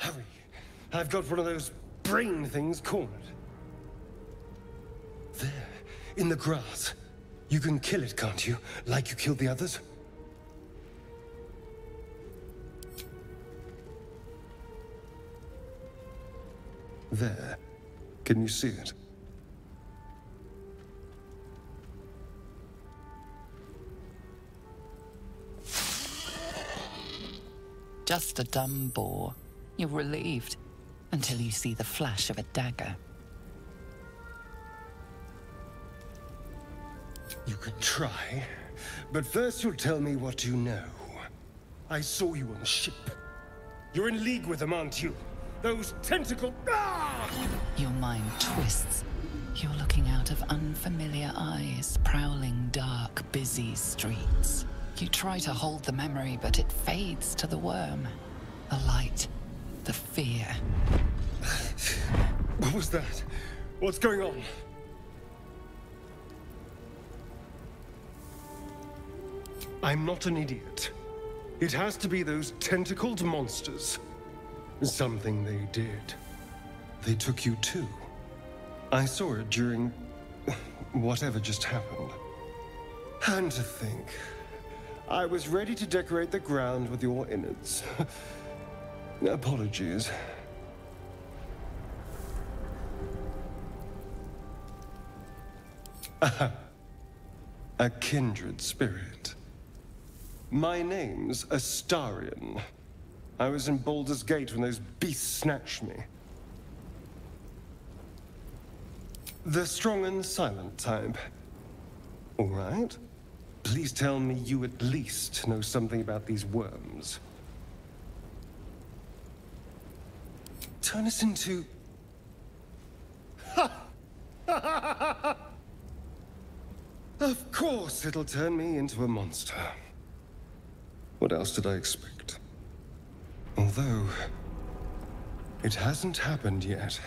Hurry. I've got one of those brain things cornered. There, in the grass. You can kill it, can't you? Like you killed the others? There. Can you see it? Just a dumb boar. You're relieved until you see the flash of a dagger. You can try, but first you'll tell me what you know. I saw you on the ship. You're in league with them, aren't you? Those tentacle... Ah! Your mind twists. You're looking out of unfamiliar eyes, prowling dark, busy streets. You try to hold the memory, but it fades to the worm. The light, the fear. What was that? What's going on? I'm not an idiot. It has to be those tentacled monsters. Something they did. They took you too. I saw it during whatever just happened. And to think, I was ready to decorate the ground with your innards. Apologies. A kindred spirit. My name's Astarion. I was in Baldur's Gate when those beasts snatched me. The strong and silent type. All right. Please tell me you at least know something about these worms. Turn us into... Of course it'll turn me into a monster. What else did I expect? Although, it hasn't happened yet.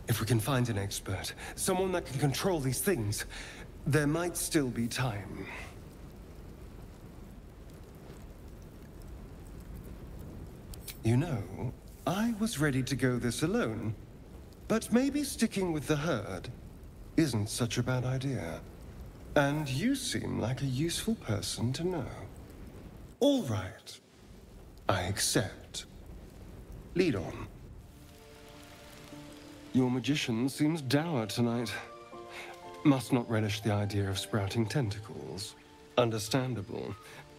If we can find an expert, someone that can control these things, there might still be time. You know, I was ready to go this alone, but maybe sticking with the herd isn't such a bad idea. And you seem like a useful person to know. All right. I accept. Lead on. Your magician seems dour tonight. Must not relish the idea of sprouting tentacles. Understandable.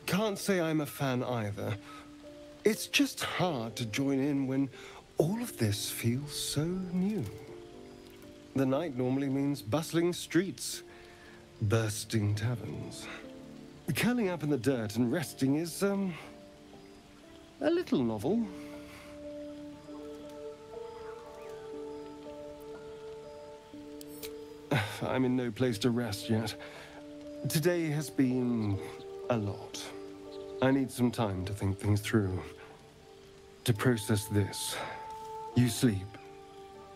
Can't say I'm a fan either. It's just hard to join in when all of this feels so new. The night normally means bustling streets, bursting taverns. Curling up in the dirt and resting is, a little novel. I'm in no place to rest yet. Today has been a lot. I need some time to think things through. To process this. You sleep.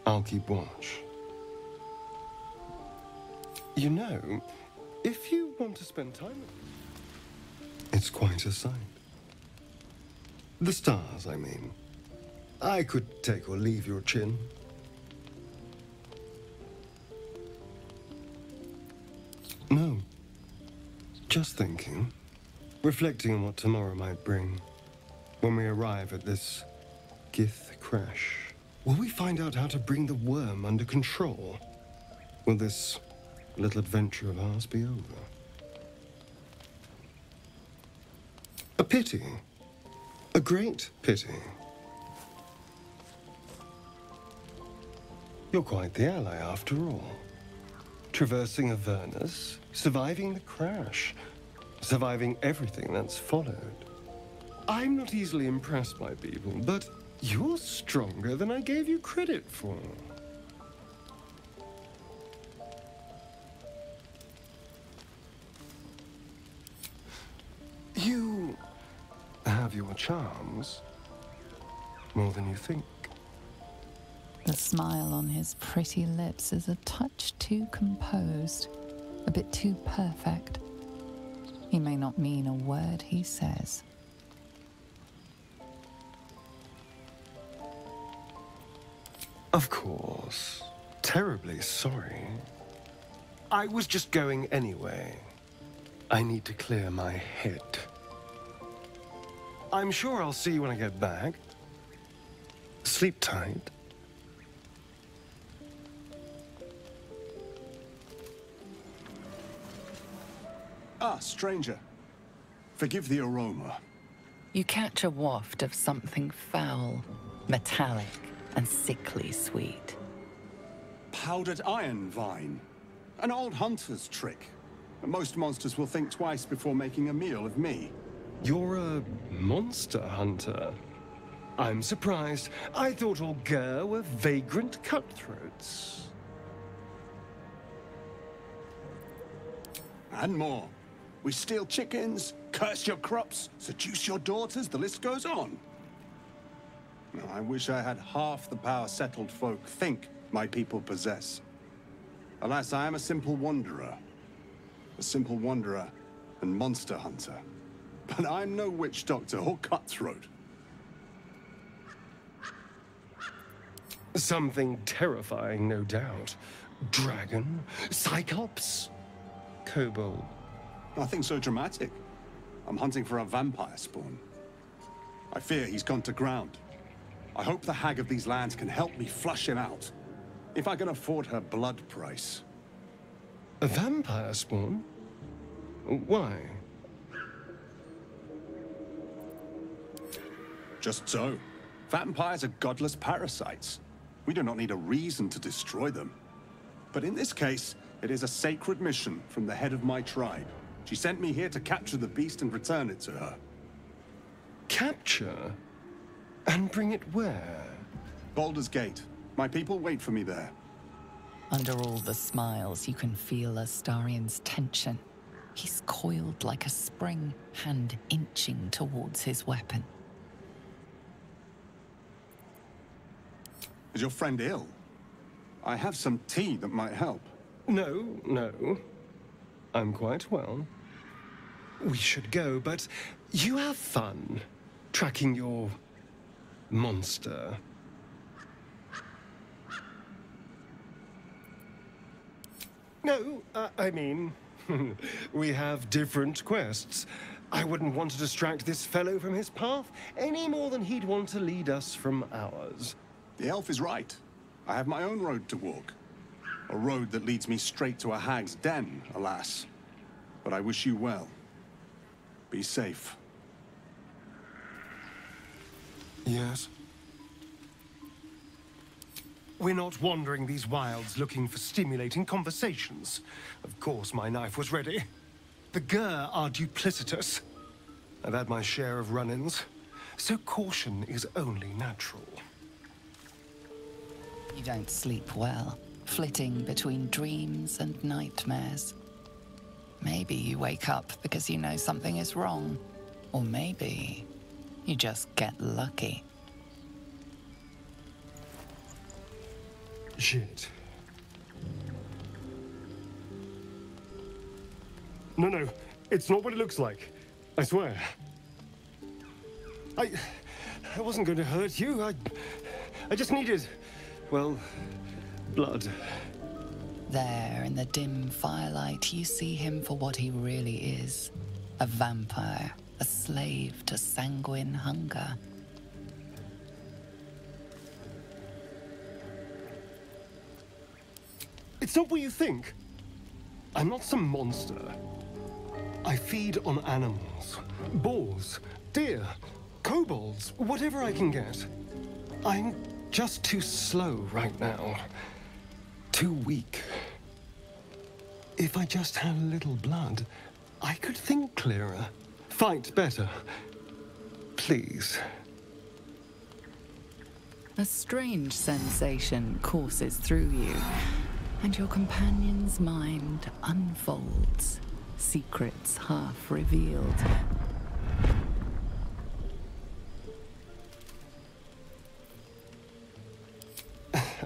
I'll keep watch. You know, if you want to spend time with me, it's quite a sight. The stars, I mean. I could take or leave your chin. No. Just thinking. Reflecting on what tomorrow might bring. When we arrive at this Gith crash. Will we find out how to bring the worm under control? Will this little adventure of ours be over? A pity. A great pity. You're quite the ally after all. Traversing Avernus, surviving the crash, surviving everything that's followed. I'm not easily impressed by people, but you're stronger than I gave you credit for. You have your charms, more than you think. The smile on his pretty lips is a touch too composed, a bit too perfect. He may not mean a word he says. Of course. Terribly sorry. I was just going anyway. I need to clear my head. I'm sure I'll see you when I get back. Sleep tight. Ah, stranger. Forgive the aroma. You catch a waft of something foul, metallic, and sickly sweet. Powdered iron vine. An old hunter's trick. Most monsters will think twice before making a meal of me. You're a monster hunter. I'm surprised. I thought all Gur were vagrant cutthroats. And more. We steal chickens, curse your crops, seduce your daughters, the list goes on. Now, I wish I had half the power settled folk think my people possess. Alas, I am a simple wanderer. A simple wanderer and monster hunter. But I'm no witch doctor or cutthroat. Something terrifying, no doubt. Dragon? Cyclops? Kobold? Nothing so dramatic. I'm hunting for a vampire spawn. I fear he's gone to ground. I hope the hag of these lands can help me flush him out. If I can afford her blood price. A vampire spawn? Why? Just so. Vampires are godless parasites. We do not need a reason to destroy them. But in this case, it is a sacred mission from the head of my tribe. She sent me here to capture the beast and return it to her. Capture? And bring it where? Baldur's Gate. My people wait for me there. Under all the smiles, you can feel Astarion's tension. He's coiled like a spring, hand inching towards his weapon. Is your friend ill? I have some tea that might help. No. I'm quite well. We should go, but you have fun tracking your monster. No, I mean, we have different quests. I wouldn't want to distract this fellow from his path any more than he'd want to lead us from ours. The elf is right. I have my own road to walk. A road that leads me straight to a hag's den, alas. But I wish you well. Be safe. Yes? We're not wandering these wilds looking for stimulating conversations. Of course my knife was ready. The Gur are duplicitous. I've had my share of run-ins, so caution is only natural. You don't sleep well, flitting between dreams and nightmares. Maybe you wake up because you know something is wrong. Or maybe you just get lucky. Shit. No, it's not what it looks like. I swear. I wasn't going to hurt you. I just needed, well, blood. There, in the dim firelight, you see him for what he really is. A vampire, a slave to sanguine hunger. It's not what you think. I'm not some monster. I feed on animals. Boars, deer, kobolds, whatever I can get. I'm just too slow right now. Too weak. If I just had a little blood, I could think clearer, fight better. Please. A strange sensation courses through you, and your companion's mind unfolds, secrets half revealed.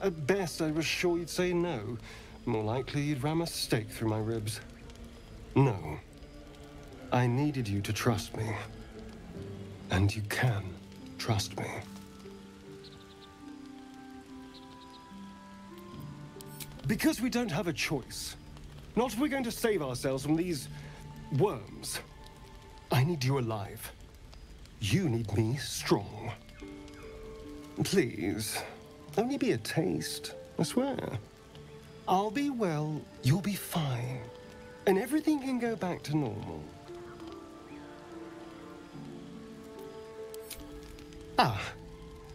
At best, I was sure you'd say no. More likely, you'd ram a stake through my ribs. No. I needed you to trust me. And you can trust me. Because we don't have a choice. Not if we're going to save ourselves from these worms. I need you alive. You need me strong. Please, only be a taste, I swear. I'll be well, you'll be fine. And everything can go back to normal. Ah,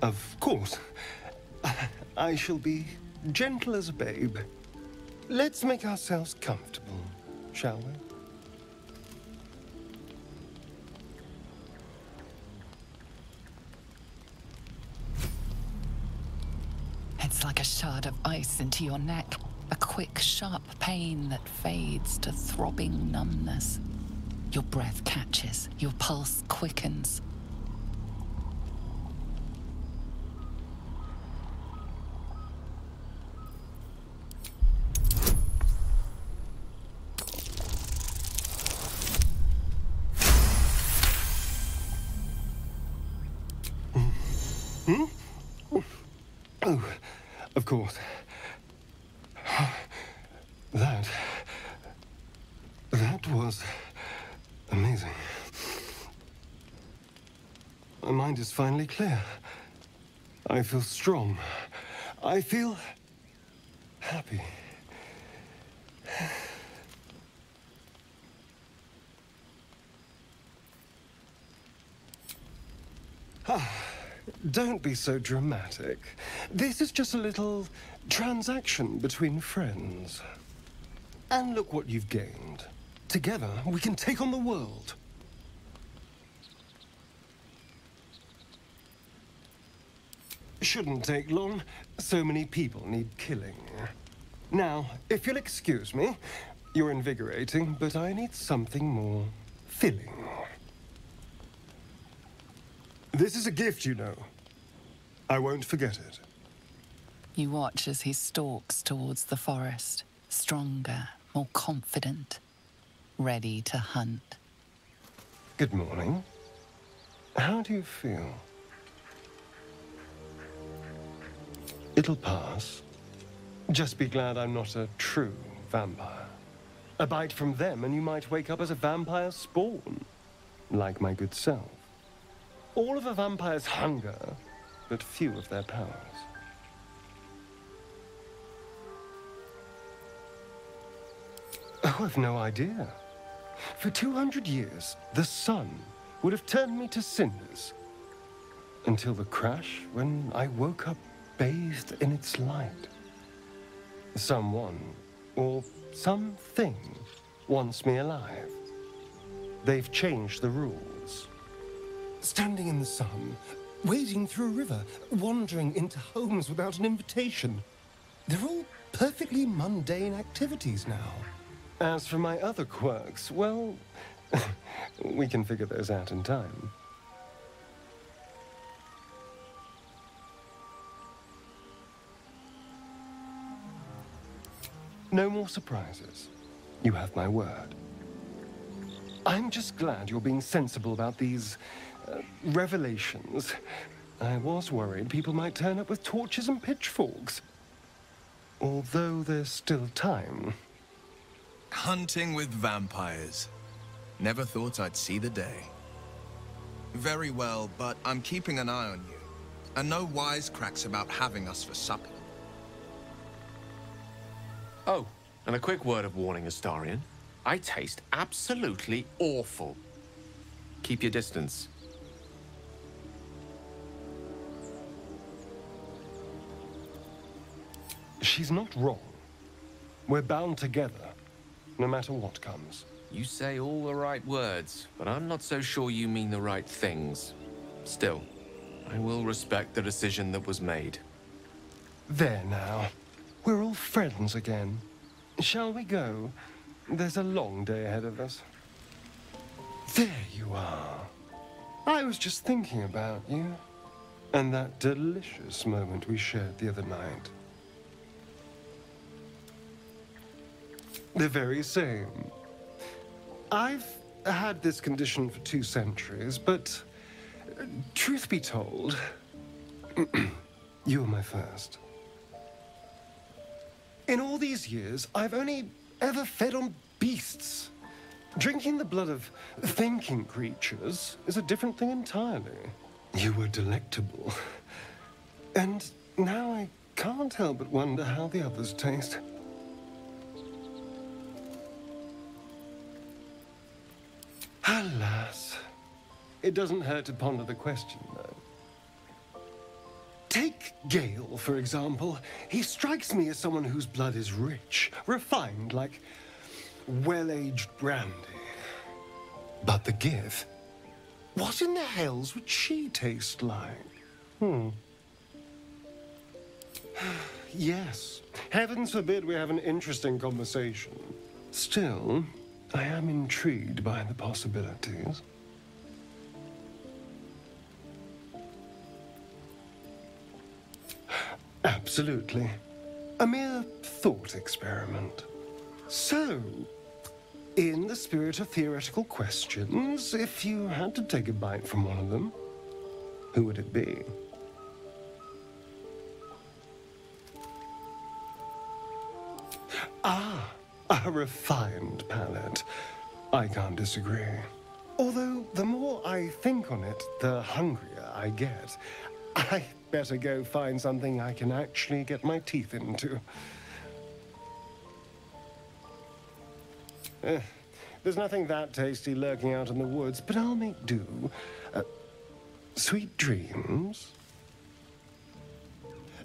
of course. I shall be gentle as a babe. Let's make ourselves comfortable, shall we? It's like a shard of ice into your neck. A quick, sharp pain that fades to throbbing numbness. Your breath catches, your pulse quickens. Oh, of course. That was amazing. My mind is finally clear. I feel strong. I feel happy. Don't be so dramatic. This is just a little transaction between friends. And look what you've gained. Together, we can take on the world. Shouldn't take long. So many people need killing. Now, if you'll excuse me, you're invigorating, but I need something more filling. This is a gift, you know. I won't forget it. You watch as he stalks towards the forest, stronger, more confident, ready to hunt. Good morning. How do you feel? It'll pass. Just be glad I'm not a true vampire. A bite from them and you might wake up as a vampire spawn, like my good self. All of a vampire's hunger, but few of their powers. Oh, I've no idea. For 200 years, the sun would have turned me to cinders. Until the crash, when I woke up bathed in its light. Someone, or something, wants me alive. They've changed the rules. Standing in the sun, wading through a river, wandering into homes without an invitation. They're all perfectly mundane activities now. As for my other quirks, well, we can figure those out in time. No more surprises. You have my word. I'm just glad you're being sensible about these revelations. I was worried people might turn up with torches and pitchforks. Although there's still time. Hunting with vampires. Never thought I'd see the day. Very well, but I'm keeping an eye on you. And no wisecracks about having us for supper. Oh, and a quick word of warning, Astarion. I taste absolutely awful. Keep your distance. She's not wrong. We're bound together, no matter what comes. You say all the right words, but I'm not so sure you mean the right things. Still, I will respect the decision that was made. There now. We're all friends again. Shall we go? There's a long day ahead of us. There you are. I was just thinking about you. And that delicious moment we shared the other night. The very same. I've had this condition for 2 centuries, but truth be told, you were my first. In all these years, I've only ever fed on beasts. Drinking the blood of thinking creatures is a different thing entirely. You were delectable. And now I can't help but wonder how the others taste. Alas. It doesn't hurt to ponder the question, though. Take Gale, for example. He strikes me as someone whose blood is rich, refined, like well-aged brandy. But the Give? What in the hells would she taste like? Yes. Heavens forbid we have an interesting conversation. Still, I am intrigued by the possibilities. Absolutely. A mere thought experiment. So, in the spirit of theoretical questions, if you had to take a bite from one of them, who would it be? Ah, a refined palate. I can't disagree. Although, the more I think on it, the hungrier I get. I better go find something I can actually get my teeth into. There's nothing that tasty lurking out in the woods, but I'll make do. Sweet dreams.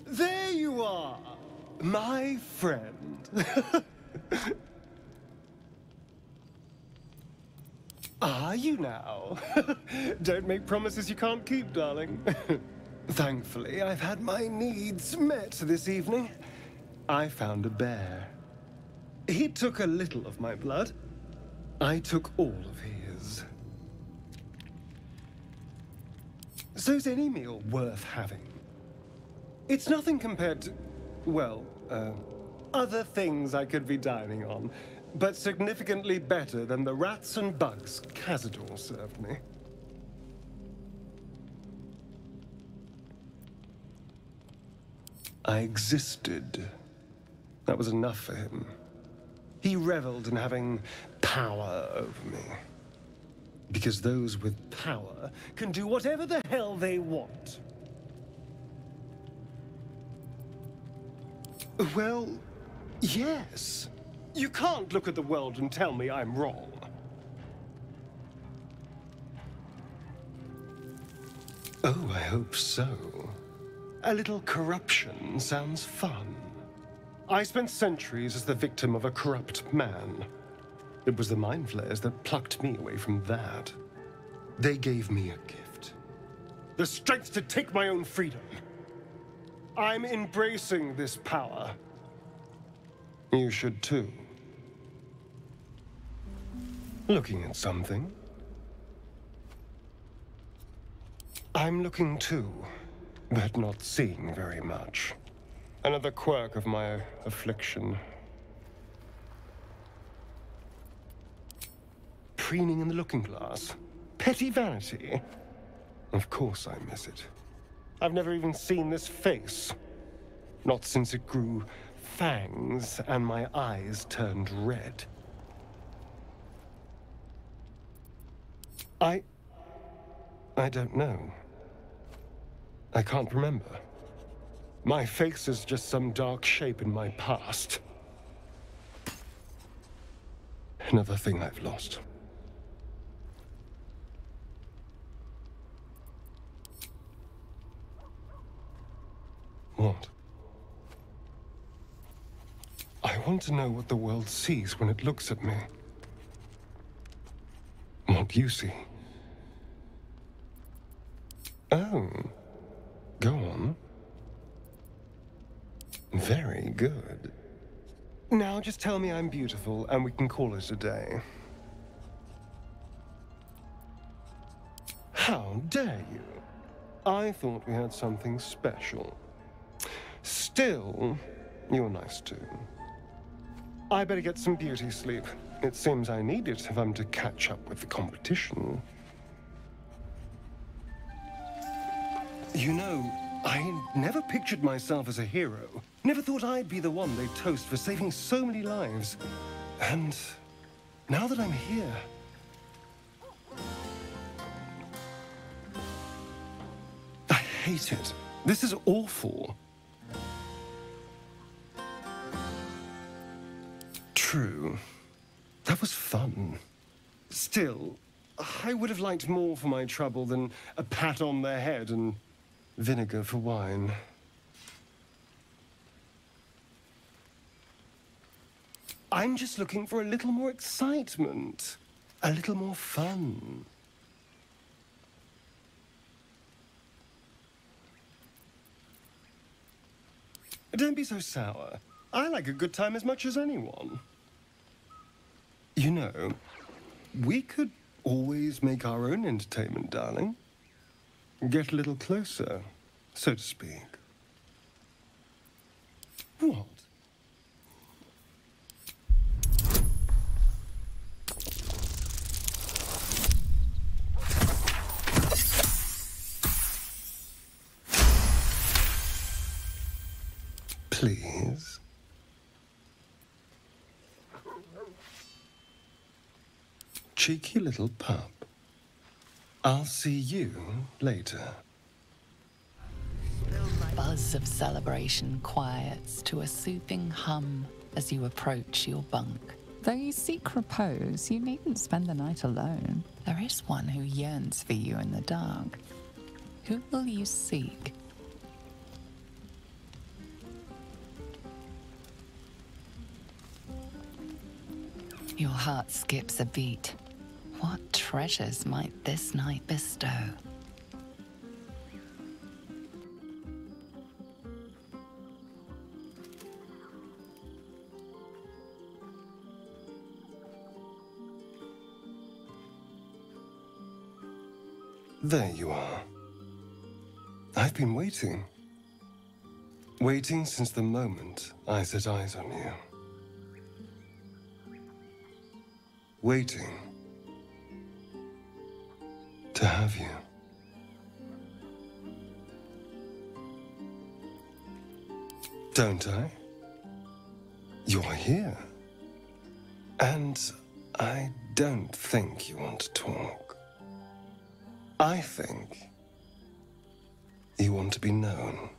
There you are, my friend. Are you now? Don't make promises you can't keep, darling. Thankfully, I've had my needs met this evening. I found a bear. He took a little of my blood. I took all of his. So's any meal worth having. It's nothing compared to, well, other things I could be dining on, but significantly better than the rats and bugs Cazador served me. I existed. That was enough for him. He reveled in having power over me. Because those with power can do whatever the hell they want. Well, yes. You can't look at the world and tell me I'm wrong. Oh, I hope so. A little corruption sounds fun. I spent centuries as the victim of a corrupt man. It was the mind flayers that plucked me away from that. They gave me a gift. The strength to take my own freedom. I'm embracing this power. You should too. Looking at something? I'm looking too, but not seeing very much. Another quirk of my affliction. Preening in the looking glass. Petty vanity. Of course I miss it. I've never even seen this face. Not since it grew fangs and my eyes turned red. I don't know. I can't remember. My face is just some dark shape in my past. Another thing I've lost. What? I want to know what the world sees when it looks at me. What you see. Oh. Go on. Very good. Now just tell me I'm beautiful and we can call it a day. How dare you? I thought we had something special. Still, you're nice too. I better get some beauty sleep. It seems I need it if I'm to catch up with the competition. You know, I never pictured myself as a hero. Never thought I'd be the one they'd toast for saving so many lives. And now that I'm here... I hate it. This is awful. True. That was fun. Still, I would have liked more for my trouble than a pat on the head and vinegar for wine. I'm just looking for a little more excitement, a little more fun. Don't be so sour. I like a good time as much as anyone. You know, we could always make our own entertainment, darling. Get a little closer, so to speak. What? Please. Cheeky little pup. I'll see you later. Buzz of celebration quiets to a soothing hum as you approach your bunk. Though you seek repose, you needn't spend the night alone. There is one who yearns for you in the dark. Who will you seek? Your heart skips a beat. What treasures might this night bestow? There you are. I've been waiting. Waiting since the moment I set eyes on you. Waiting to have you. Don't I? You're here. And I don't think you want to talk. I think you want to be known,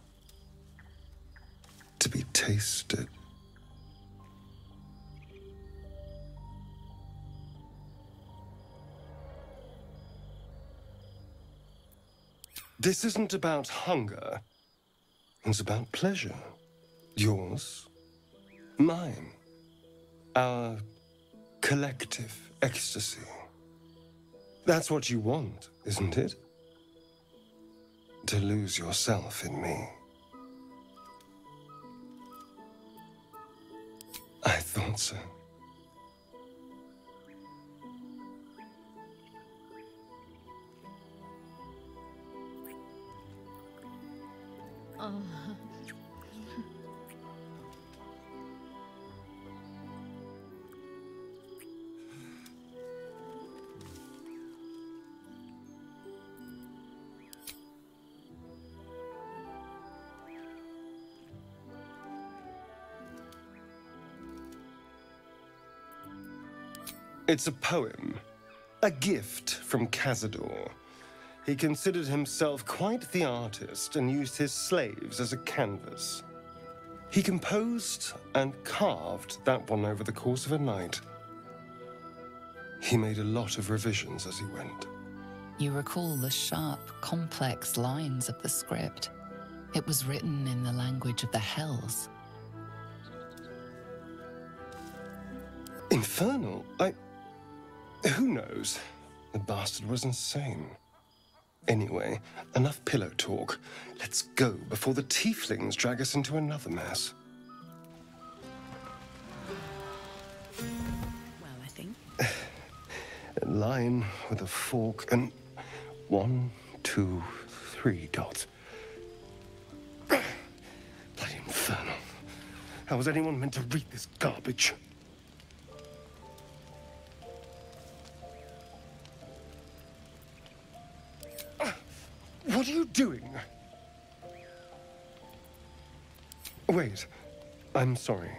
to be tasted. This isn't about hunger. It's about pleasure. Yours, mine, our collective ecstasy. That's what you want, isn't it? To lose yourself in me. I thought so. It's a poem, a gift from Cazador. He considered himself quite the artist and used his slaves as a canvas. He composed and carved that one over the course of a night. He made a lot of revisions as he went. You recall the sharp, complex lines of the script. It was written in the language of the Hells. Infernal? Who knows? The bastard was insane. Anyway, enough pillow talk. Let's go before the tieflings drag us into another mess. Well, I think. A line with a fork and 1, 2, 3 dots. Bloody infernal. How was anyone meant to read this garbage? What are you doing? Wait, I'm sorry.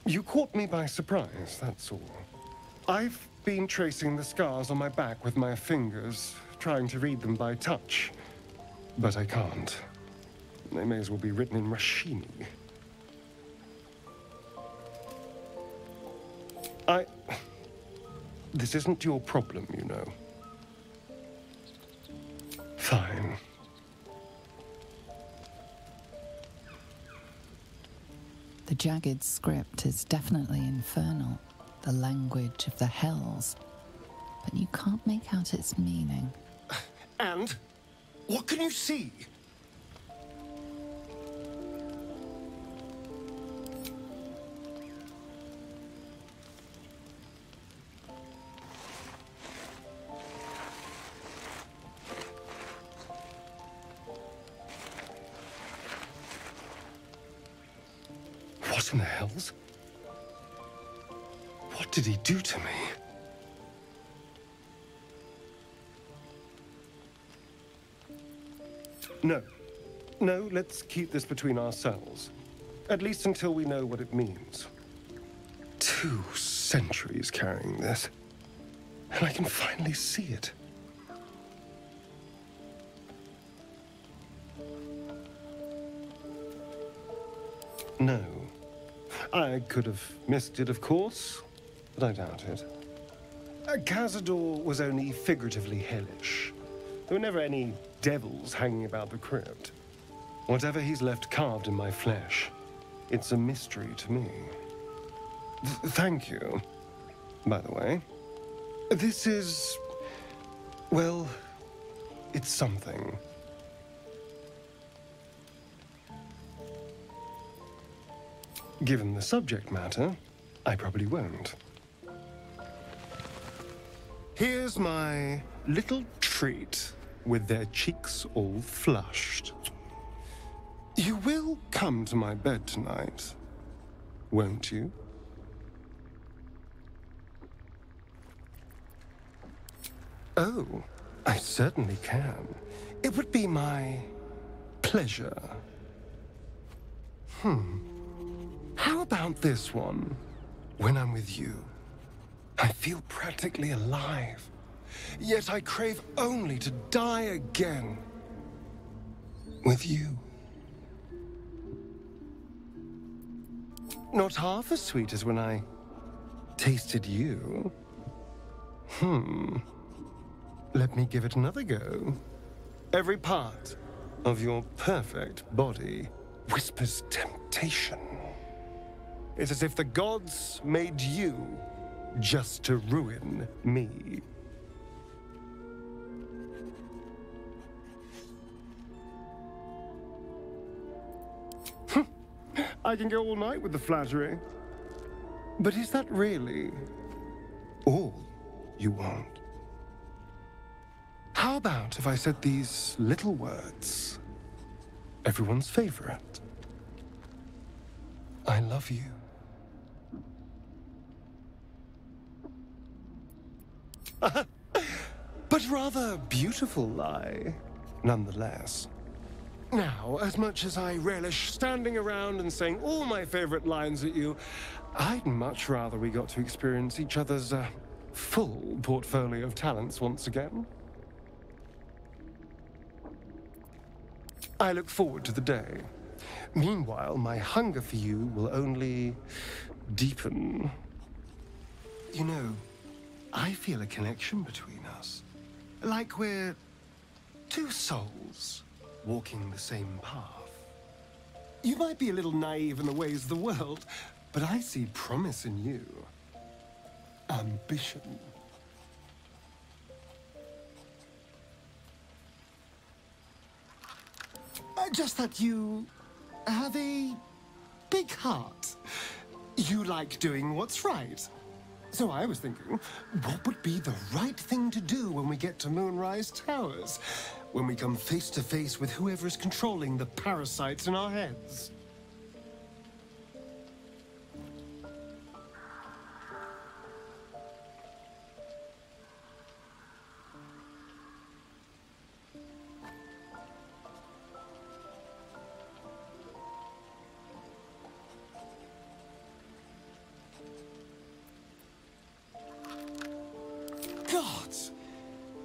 You caught me by surprise, that's all. I've been tracing the scars on my back with my fingers, trying to read them by touch. But I can't. They may as well be written in Rashini. This isn't your problem, you know. Fine. The jagged script is definitely infernal, the language of the hells, but you can't make out its meaning. And? What can you see? What in the hells? What did he do to me? No, let's keep this between ourselves. At least until we know what it means. 2 centuries carrying this, and I can finally see it. No. I could have missed it, of course, but I doubt it. Cazador was only figuratively hellish. There were never any devils hanging about the crypt. Whatever he's left carved in my flesh, it's a mystery to me. Thank you, by the way. This is... well, it's something. Given the subject matter, I probably won't. Here's my little treat with their cheeks all flushed. You will come to my bed tonight, won't you? Oh, I certainly can. It would be my pleasure. How about this one? When I'm with you, I feel practically alive. Yet I crave only to die again. With you. Not half as sweet as when I tasted you. Let me give it another go. Every part of your perfect body whispers temptation. It's as if the gods made you just to ruin me. I can go all night with the flattery. But is that really all you want? How about if I said these little words? Everyone's favorite. I love you. But rather beautiful lie, nonetheless. Now, as much as I relish standing around and saying all my favorite lines at you, I'd much rather we got to experience each other's full portfolio of talents once again. I look forward to the day. Meanwhile, my hunger for you will only deepen. You know, I feel a connection between us. Like we're 2 souls walking the same path. You might be a little naive in the ways of the world, but I see promise in you. Ambition. Just that you have a big heart. You like doing what's right. So I was thinking, what would be the right thing to do when we get to Moonrise Towers? When we come face to face with whoever is controlling the parasites in our heads? gods!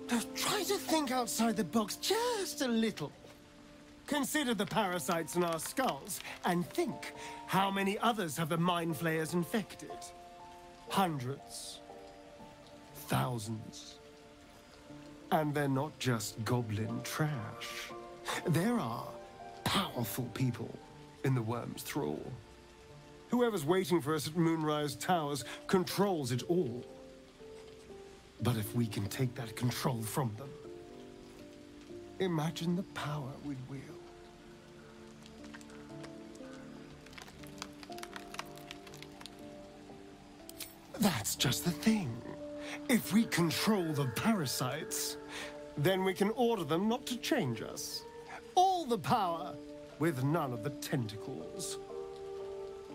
Now try to think outside the box just a little. Consider the parasites in our skulls, and think how many others have the mind flayers infected. Hundreds. Thousands. And they're not just goblin trash. There are powerful people in the worm's thrall. Whoever's waiting for us at Moonrise Towers controls it all. But if we can take that control from them, imagine the power we'd wield. That's just the thing. If we control the parasites, then we can order them not to change us. All the power, with none of the tentacles.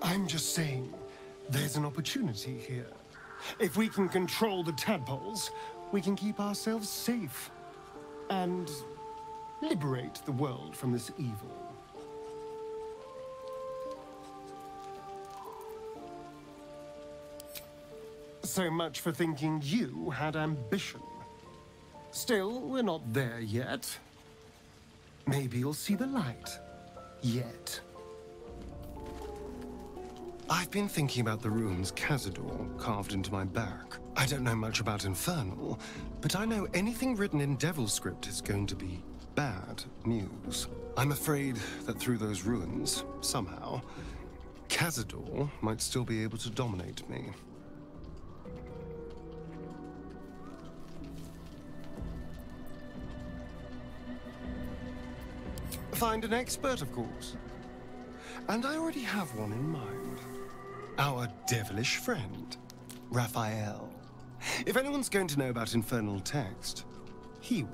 I'm just saying, there's an opportunity here. If we can control the tadpoles, we can keep ourselves safe. And liberate the world from this evil. So much for thinking you had ambition. Still, we're not there yet. Maybe you'll see the light. Yet. I've been thinking about the runes Cazador carved into my back. I don't know much about Infernal, but I know anything written in Devil script is going to be bad news. I'm afraid that through those runes, somehow, Cazador might still be able to dominate me. Find an expert, of course. And I already have one in mind. Our devilish friend, Raphael. If anyone's going to know about infernal text, he will.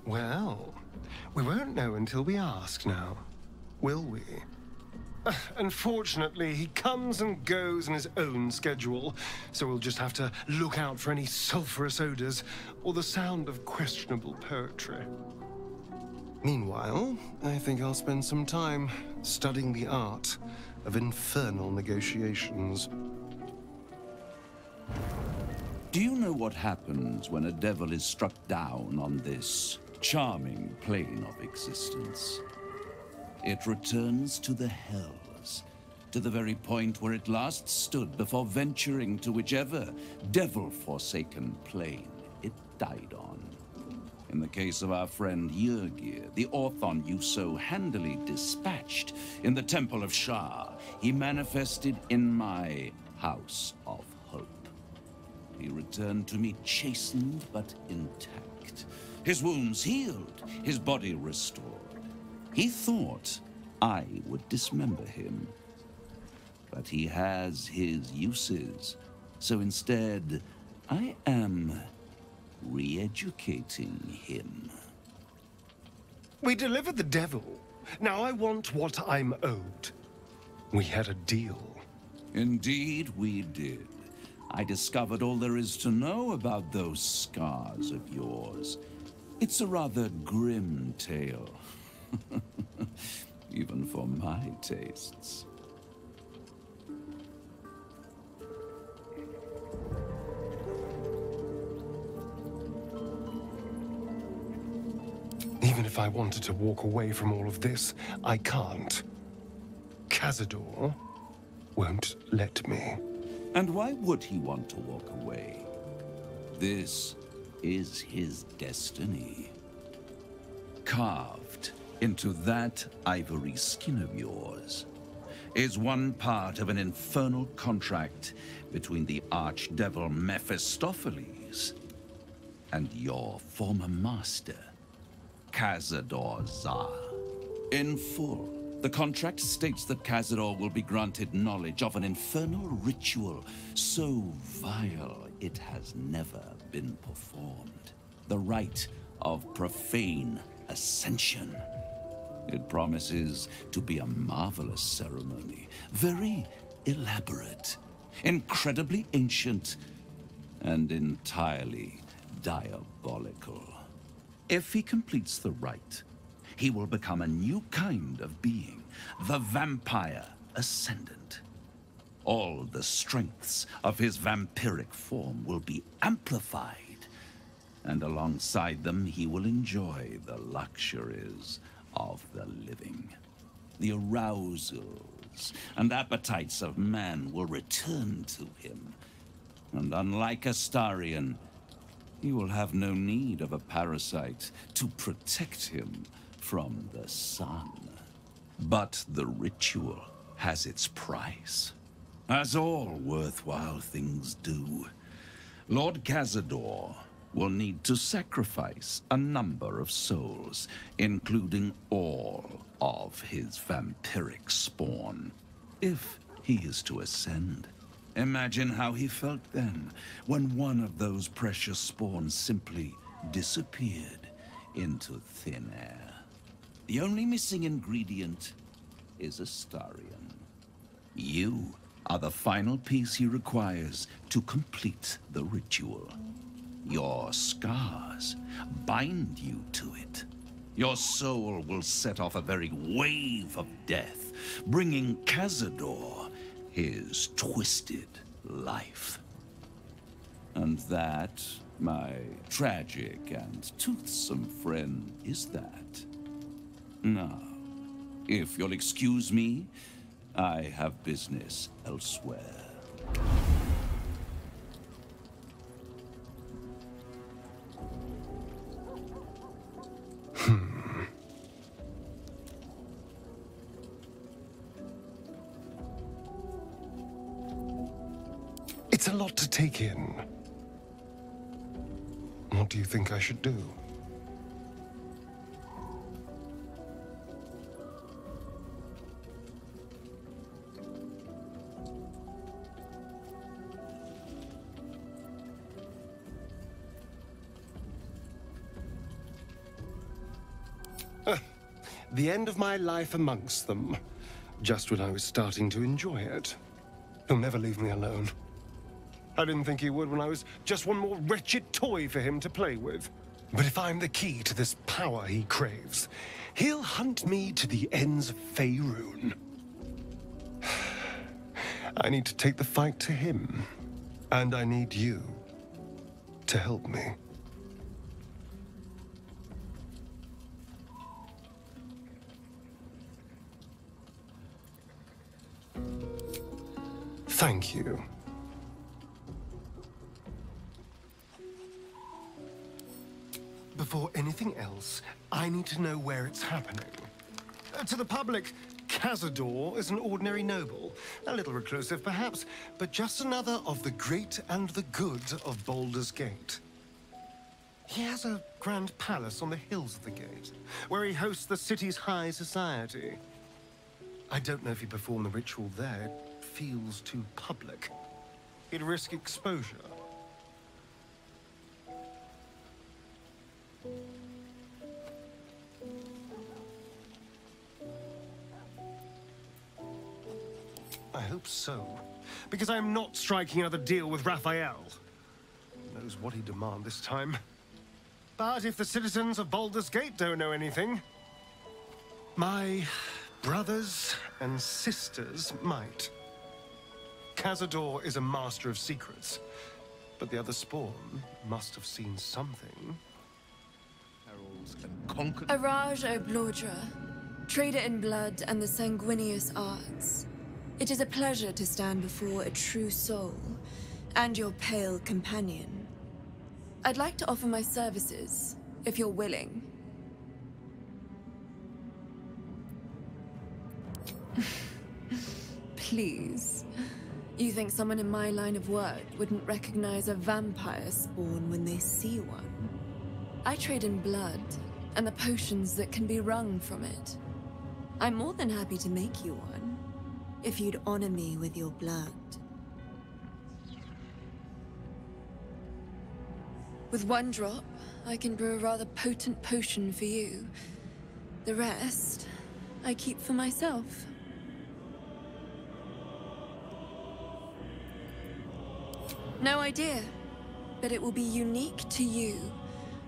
Well, we won't know until we ask now, will we? Unfortunately, he comes and goes in his own schedule, so we'll just have to look out for any sulfurous odors or the sound of questionable poetry. Meanwhile, I think I'll spend some time studying the art of infernal negotiations. Do you know what happens when a devil is struck down on this charming plane of existence? It returns to the hells, to the very point where it last stood before venturing to whichever devil-forsaken plane it died on. In the case of our friend Yrgir, the Orthon you so handily dispatched in the Temple of Shar, he manifested in my House of Hope. He returned to me chastened but intact, his wounds healed, his body restored. He thought I would dismember him, but he has his uses, so instead I am re-educating him. We delivered the devil. Now I want what I'm owed. We had a deal. Indeed we did. I discovered all there is to know about those scars of yours. It's a rather grim tale. Even for my tastes. Even if I wanted to walk away from all of this, I can't. Cazador won't let me. And why would he want to walk away? This is his destiny. Carved into that ivory skin of yours is one part of an infernal contract between the archdevil Mephistopheles and your former master, Cazador Zar. In full, the contract states that Cazador will be granted knowledge of an infernal ritual so vile it has never been performed. The rite of profane ascension. It promises to be a marvelous ceremony, very elaborate, incredibly ancient, and entirely diabolical. If he completes the rite, he will become a new kind of being, the Vampire Ascendant. All the strengths of his vampiric form will be amplified, and alongside them he will enjoy the luxuries of the living. The arousals and appetites of man will return to him, and unlike Astarion, he will have no need of a parasite to protect him from the sun. But the ritual has its price, as all worthwhile things do. Lord Cazador will need to sacrifice a number of souls, including all of his vampiric spawn, if he is to ascend. Imagine how he felt then, when one of those precious spawns simply disappeared into thin air. The only missing ingredient is Astarion. You are the final piece he requires to complete the ritual. Your scars bind you to it. Your soul will set off a very wave of death, bringing Cazador his twisted life. And that, my tragic and toothsome friend, is that. Now, if you'll excuse me, I have business elsewhere. It's a lot to take in. What do you think I should do? The end of my life amongst them. Just when I was starting to enjoy it. He'll never leave me alone. I didn't think he would when I was just one more wretched toy for him to play with. But if I'm the key to this power he craves, he'll hunt me to the ends of Faerun. I need to take the fight to him. And I need you to help me. Thank you. Before anything else, I need to know where it's happening. To the public, Cazador is an ordinary noble. A little reclusive, perhaps, but just another of the great and the good of Baldur's Gate. He has a grand palace on the hills of the gate, where he hosts the city's high society. I don't know if he performed the ritual there. It feels too public. He'd risk exposure. I hope so, because I'm not striking another deal with Raphael. Who knows what he'd demand this time. But if the citizens of Baldur's Gate don't know anything, my brothers and sisters might. Cazador is a master of secrets, but the other spawn must have seen something. Araj Oblodra, trader in blood and the sanguineous arts. It is a pleasure to stand before a true soul, and your pale companion. I'd like to offer my services, if you're willing. Please. You think someone in my line of work wouldn't recognize a vampire spawn when they see one? I trade in blood, and the potions that can be wrung from it. I'm more than happy to make you one, if you'd honor me with your blood. With one drop, I can brew a rather potent potion for you. The rest, I keep for myself. No idea, but it will be unique to you.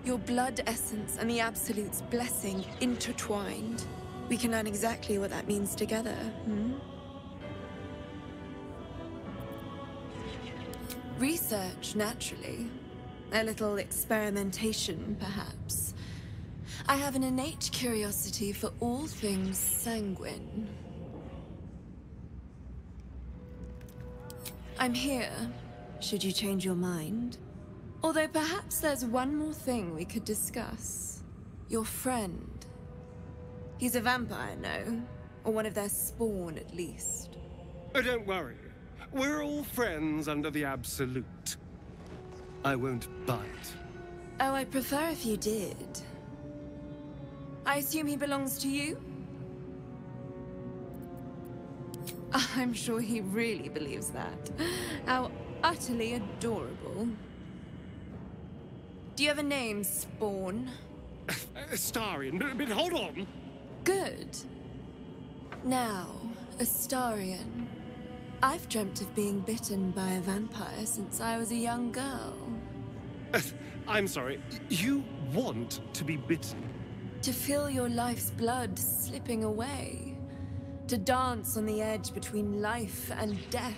Your blood essence and the Absolute's blessing intertwined. We can learn exactly what that means together, hmm? Research, naturally. A little experimentation, perhaps. I have an innate curiosity for all things sanguine. I'm here, should you change your mind. Although perhaps there's one more thing we could discuss. Your friend. He's a vampire, no? Or one of their spawn, at least. Oh, don't worry. We're all friends under the Absolute. I won't bite. Oh, I'd prefer if you did. I assume he belongs to you? I'm sure he really believes that. How utterly adorable. Do you have a name, Spawn? Astarion, but hold on. Good. Now, Astarion. I've dreamt of being bitten by a vampire since I was a young girl. I'm sorry, you want to be bitten? To feel your life's blood slipping away. To dance on the edge between life and death.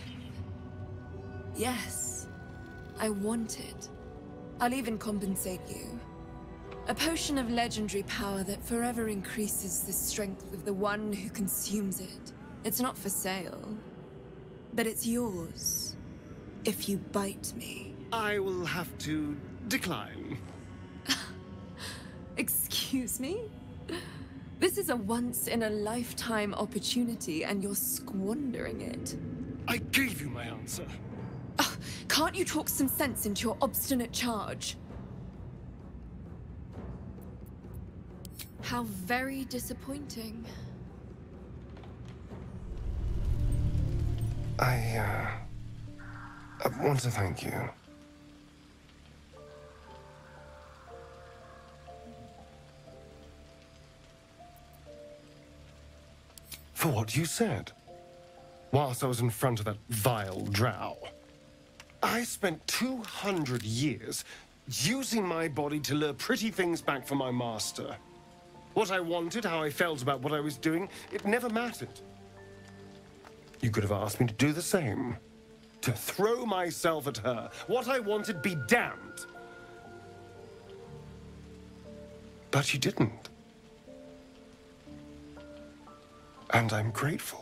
Yes, I want it. I'll even compensate you. A potion of legendary power that forever increases the strength of the one who consumes it. It's not for sale, but it's yours if you bite me. I will have to decline. Excuse me? This is a once-in-a-lifetime opportunity, and you're squandering it. I gave you my answer. Can't you talk some sense into your obstinate charge? How very disappointing. I want to thank you. For what you said. Whilst I was in front of that vile drow. I spent 200 years using my body to lure pretty things back for my master. What I wanted, how I felt about what I was doing, it never mattered. You could have asked me to do the same. To throw myself at her. What I wanted, be damned. But you didn't. And I'm grateful.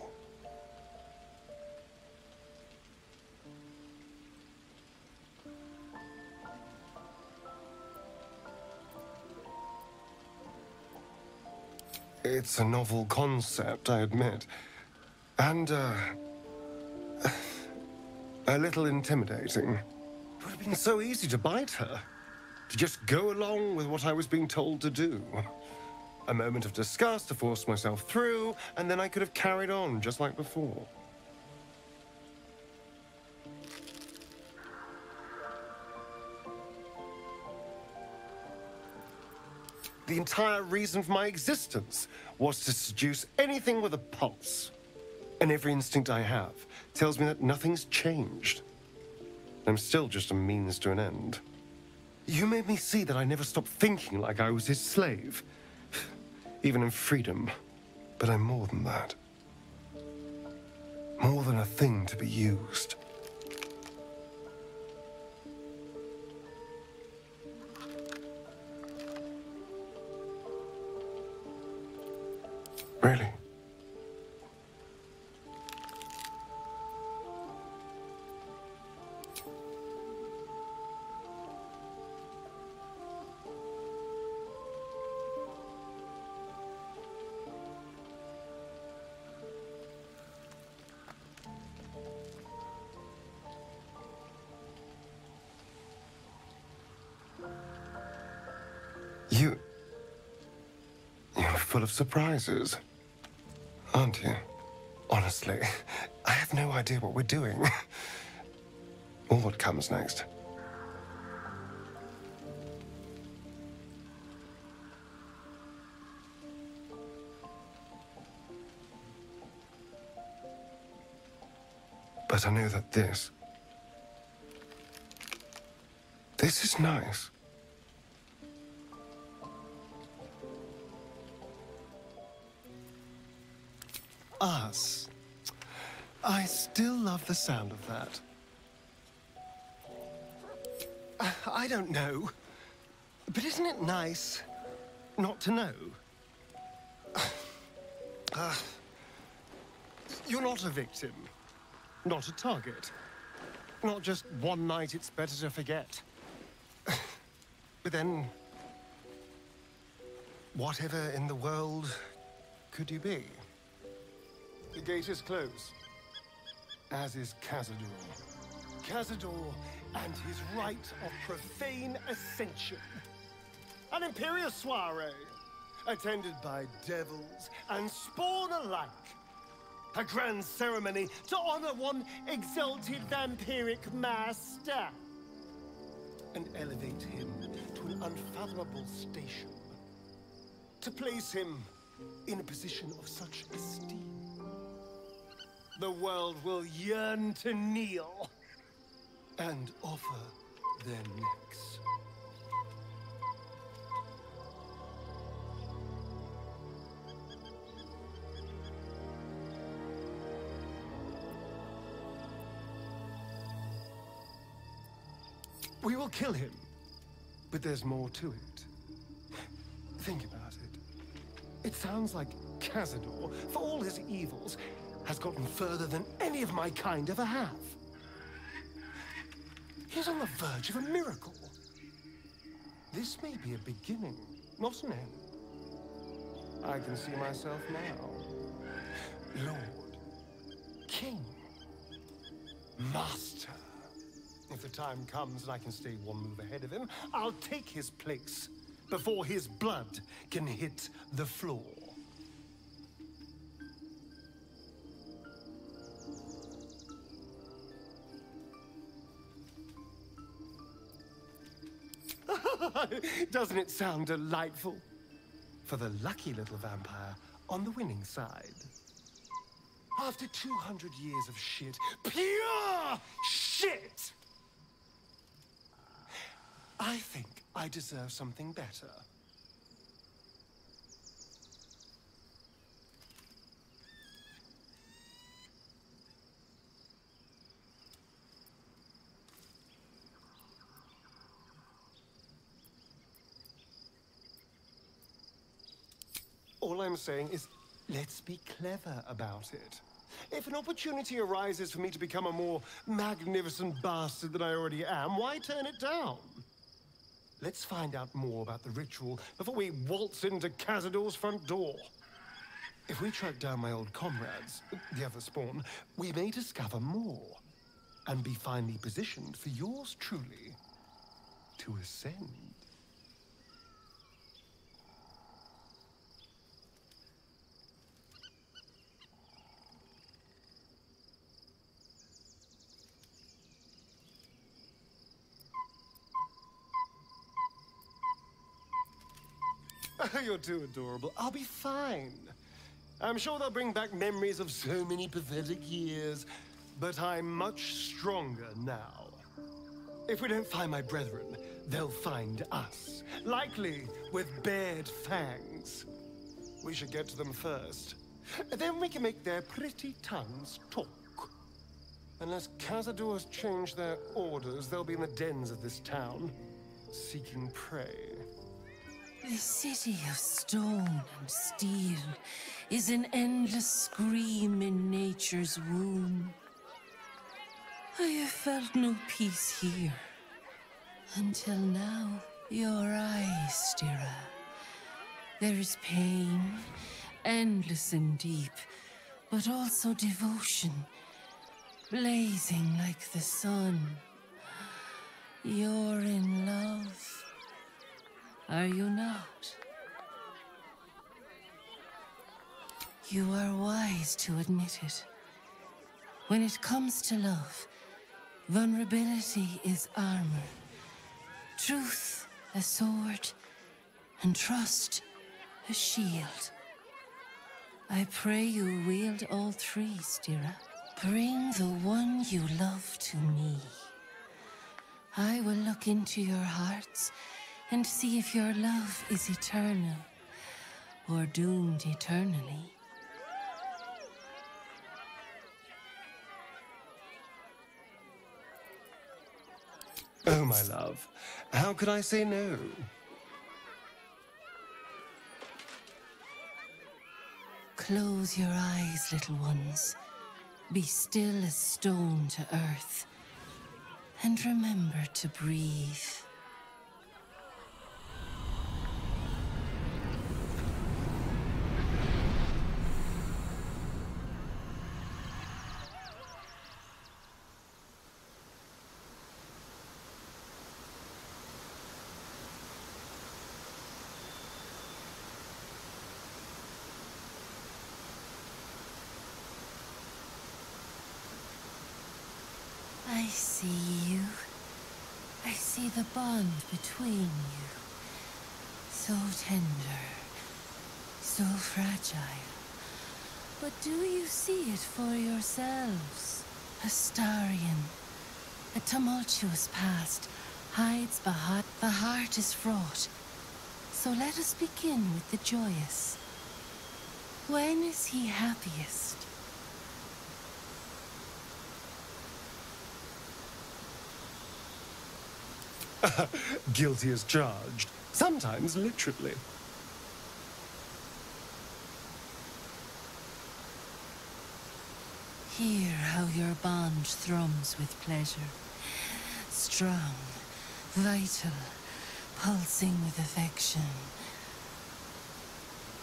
It's a novel concept, I admit. And, a little intimidating. It would have been so easy to bite her. To just go along with what I was being told to do. A moment of disgust to force myself through, and then I could have carried on just like before. The entire reason for my existence was to seduce anything with a pulse. And every instinct I have tells me that nothing's changed. I'm still just a means to an end. You made me see that I never stopped thinking like I was his slave. Even in freedom. But I'm more than that. More than a thing to be used. Really? You're full of surprises, aren't you? Honestly, I have no idea what we're doing. Or what comes next. But I know that this is nice. us. I still love the sound of that. I don't know, but isn't it nice not to know? You're not a victim, not a target. Not just one night it's better to forget. But then, whatever in the world could you be? The gate is closed, as is Cazador. Cazador and his rite of profane ascension. An imperial soiree, attended by devils and spawn alike. A grand ceremony to honor one exalted vampiric master. And elevate him to an unfathomable station. To place him in a position of such esteem. The world will yearn to kneel and offer their necks. We will kill him, but there's more to it. Think about it. It sounds like Cazador, for all his evils, has gotten further than any of my kind ever have. He's on the verge of a miracle. This may be a beginning, not an end. I can see myself now. Lord, King, Master. If the time comes and I can stay one move ahead of him, I'll take his place before his blood can hit the floor. Doesn't it sound delightful? For the lucky little vampire on the winning side. After 200 years of shit, pure shit! I think I deserve something better. All I'm saying is, let's be clever about it. If an opportunity arises for me to become a more magnificent bastard than I already am, why turn it down? Let's find out more about the ritual before we waltz into Cazador's front door. If we track down my old comrades, the other spawn, we may discover more and be finely positioned for yours truly to ascend. You're too adorable. I'll be fine. I'm sure they'll bring back memories of so many pathetic years, but I'm much stronger now. If we don't find my brethren, they'll find us, likely with bared fangs. We should get to them first. Then we can make their pretty tongues talk. Unless Cazador has changed their orders, they'll be in the dens of this town, seeking prey. The city of stone and steel is an endless scream in nature's womb. I have felt no peace here. Until now, your eyes, Stira. There is pain, endless and deep, but also devotion, blazing like the sun. You're in love. Are you not? You are wise to admit it. When it comes to love, vulnerability is armor, truth a sword, and trust a shield. I pray you wield all three, Stira. Bring the one you love to me. I will look into your hearts and see if your love is eternal or doomed eternally. Oh, my love. How could I say no? Close your eyes, little ones. Be still as stone to earth. And remember to breathe. I see you. I see the bond between you. So tender, so fragile. But do you see it for yourselves? Astarion, a tumultuous past, hides behind. The heart is fraught. So let us begin with the joyous. When is he happiest? Guilty as charged. Sometimes literally. Hear how your bond thrums with pleasure. Strong, vital, pulsing with affection.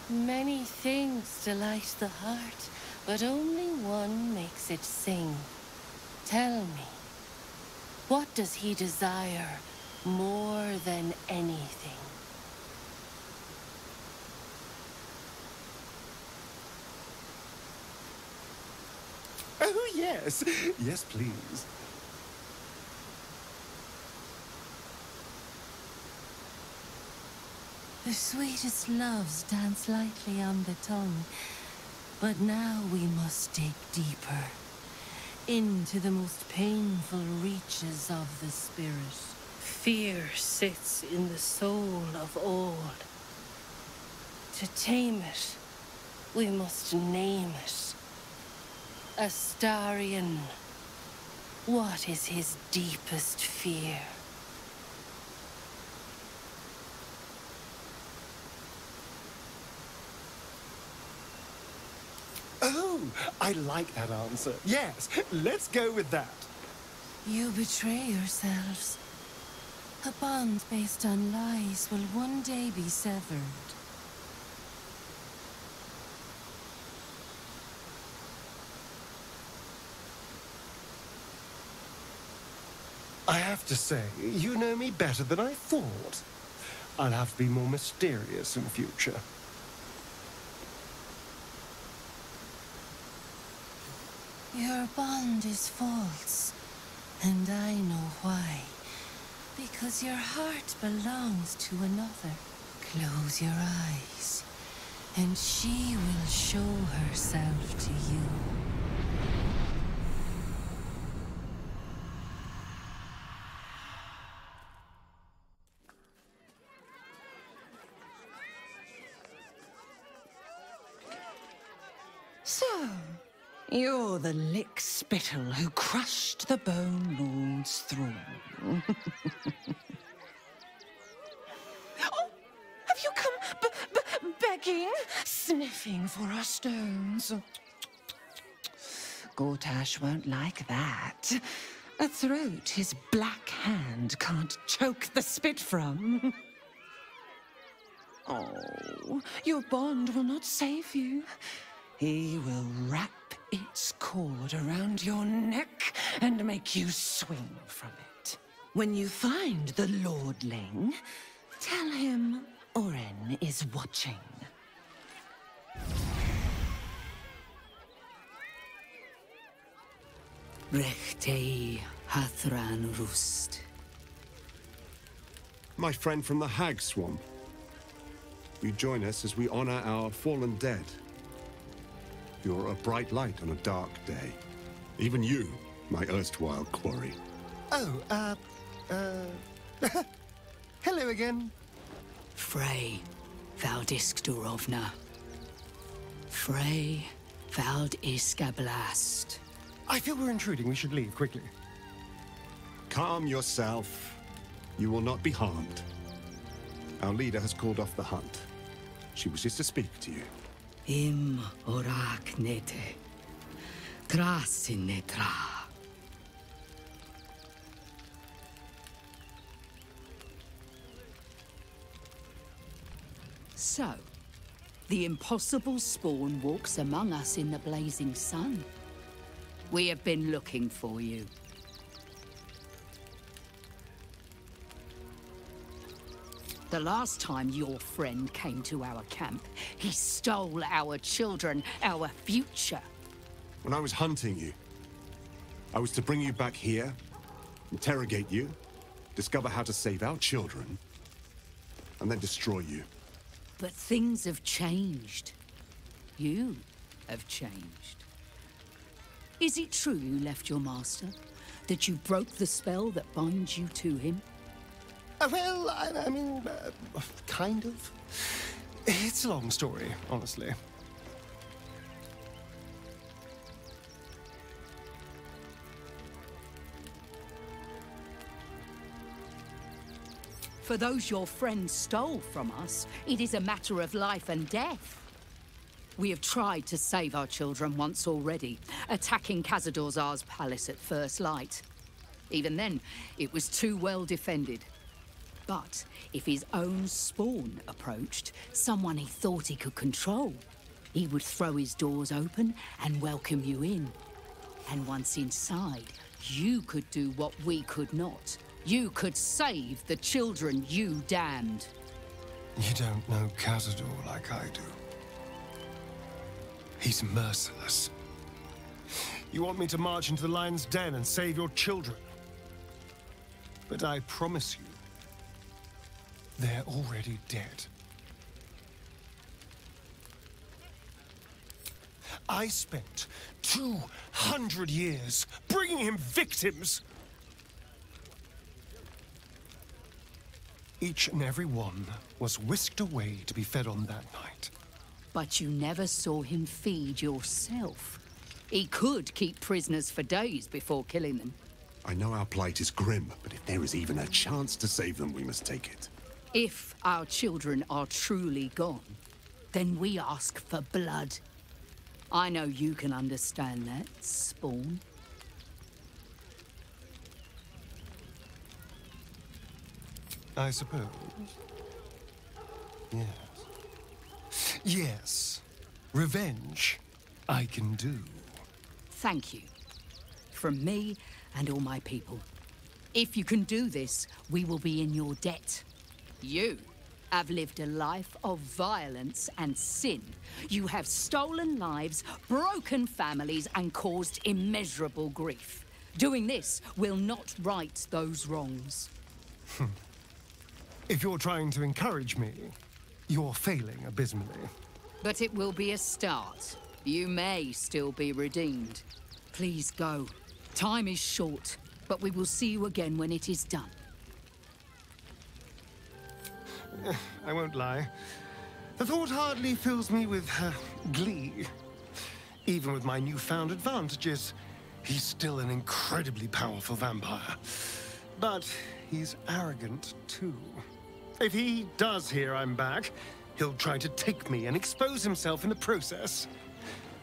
Many things delight the heart, but only one makes it sing. Tell me, what does he desire more than anything? Oh, yes. Yes, please. The sweetest loves dance lightly on the tongue, but now we must dig deeper, into the most painful reaches of the spirit. Fear sits in the soul of all. To tame it, we must name it. Astarion, what is his deepest fear? Oh, I like that answer. Yes, let's go with that. You betray yourselves. A bond based on lies will one day be severed. I have to say, you know me better than I thought. I'll have to be more mysterious in future. Your bond is false, and I know why. Because your heart belongs to another. Close your eyes, and she will show herself to you. So, you're the lick-spittle who crushed the Bone Lord's throne. Oh, have you come begging, sniffing for our stones? Gortash won't like that. A throat his black hand can't choke the spit from. Oh, your bond will not save you. He will wrap its cord around your neck and make you swing from it. When you find the Lordling, tell him Oren is watching. Rechtei Hathran Rust. My friend from the Hag Swamp. You join us as we honor our fallen dead. You're a bright light on a dark day. Even you, my erstwhile quarry. Oh, hello again. Frey, Vald Durovna. Frey, Vald Blast. I feel we're intruding. We should leave quickly. Calm yourself. You will not be harmed. Our leader has called off the hunt. She wishes to speak to you. Im orak nete. Trasinetra. So, the impossible spawn walks among us in the blazing sun. We have been looking for you. The last time your friend came to our camp, he stole our children, our future. When I was hunting you, I was to bring you back here, interrogate you, discover how to save our children, and then destroy you. But things have changed. You have changed. Is it true you left your master? That you broke the spell that binds you to him? Well, I mean, kind of. It's a long story, honestly. For those your friend stole from us, it is a matter of life and death. We have tried to save our children once already, attacking Khazad-dûr'Zar's palace at first light. Even then, it was too well defended. But if his own spawn approached, someone he thought he could control, he would throw his doors open and welcome you in. And once inside, you could do what we could not. You could save the children you damned. You don't know Khazad-dûr like I do. He's merciless. You want me to march into the lion's den and save your children? But I promise you, they're already dead. I spent 200 years bringing him victims. Each and every one was whisked away to be fed on that night. But you never saw him feed yourself. He could keep prisoners for days before killing them. I know our plight is grim, but if there is even a chance to save them, we must take it. If our children are truly gone, then we ask for blood. I know you can understand that, Spawn. I suppose. Yes. Yes. Revenge, I can do. Thank you. From me and all my people. If you can do this, we will be in your debt. You have lived a life of violence and sin. You have stolen lives, broken families, and caused immeasurable grief. Doing this will not right those wrongs. If you're trying to encourage me, you're failing abysmally. But it will be a start. You may still be redeemed. Please go. Time is short, but we will see you again when it is done. I won't lie. The thought hardly fills me with glee. Even with my newfound advantages, he's still an incredibly powerful vampire. But he's arrogant, too. If he does hear I'm back, he'll try to take me and expose himself in the process.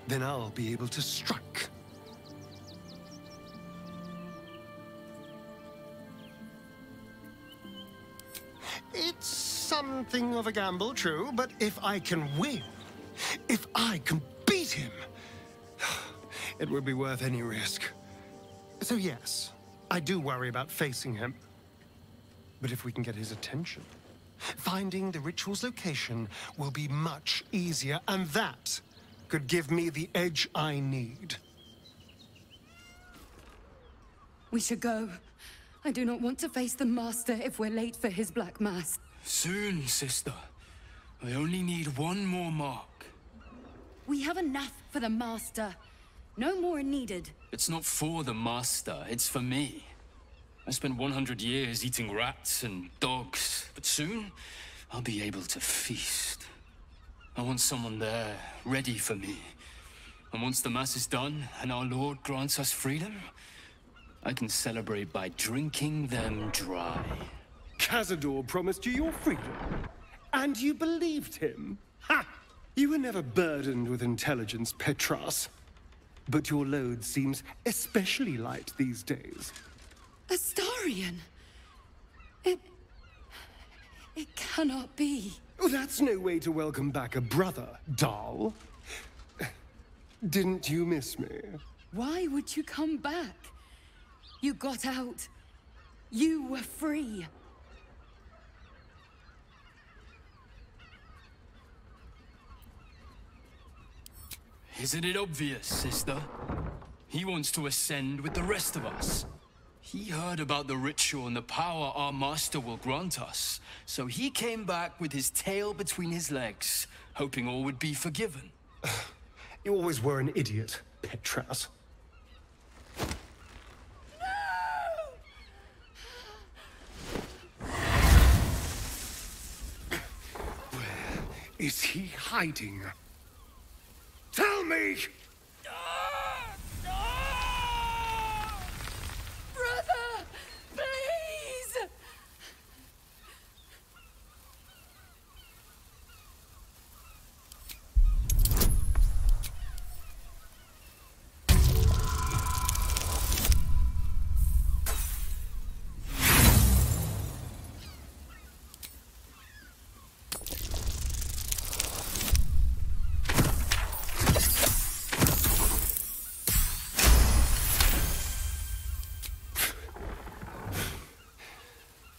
Then I'll be able to strike. It's something of a gamble, true, but if I can win, if I can beat him, it would be worth any risk. So yes, I do worry about facing him. But if we can get his attention, finding the ritual's location will be much easier, and that could give me the edge I need. We should go. I do not want to face the Master if we're late for his Black Mass. Soon, sister. I only need one more mark. We have enough for the Master. No more are needed. It's not for the Master, it's for me. I spent 100 years eating rats and dogs, but soon I'll be able to feast. I want someone there, ready for me. And once the Mass is done and our Lord grants us freedom, I can celebrate by drinking them dry. Cazador promised you your freedom. And you believed him? Ha! You were never burdened with intelligence, Petras. But your load seems especially light these days. Astarion! It cannot be. Oh, that's no way to welcome back a brother, doll. Didn't you miss me? Why would you come back? You got out. You were free. Isn't it obvious, sister? He wants to ascend with the rest of us. He heard about the ritual and the power our master will grant us, so he came back with his tail between his legs, hoping all would be forgiven. You always were an idiot, Petras. Where is he hiding? Tell me! Brother! Please!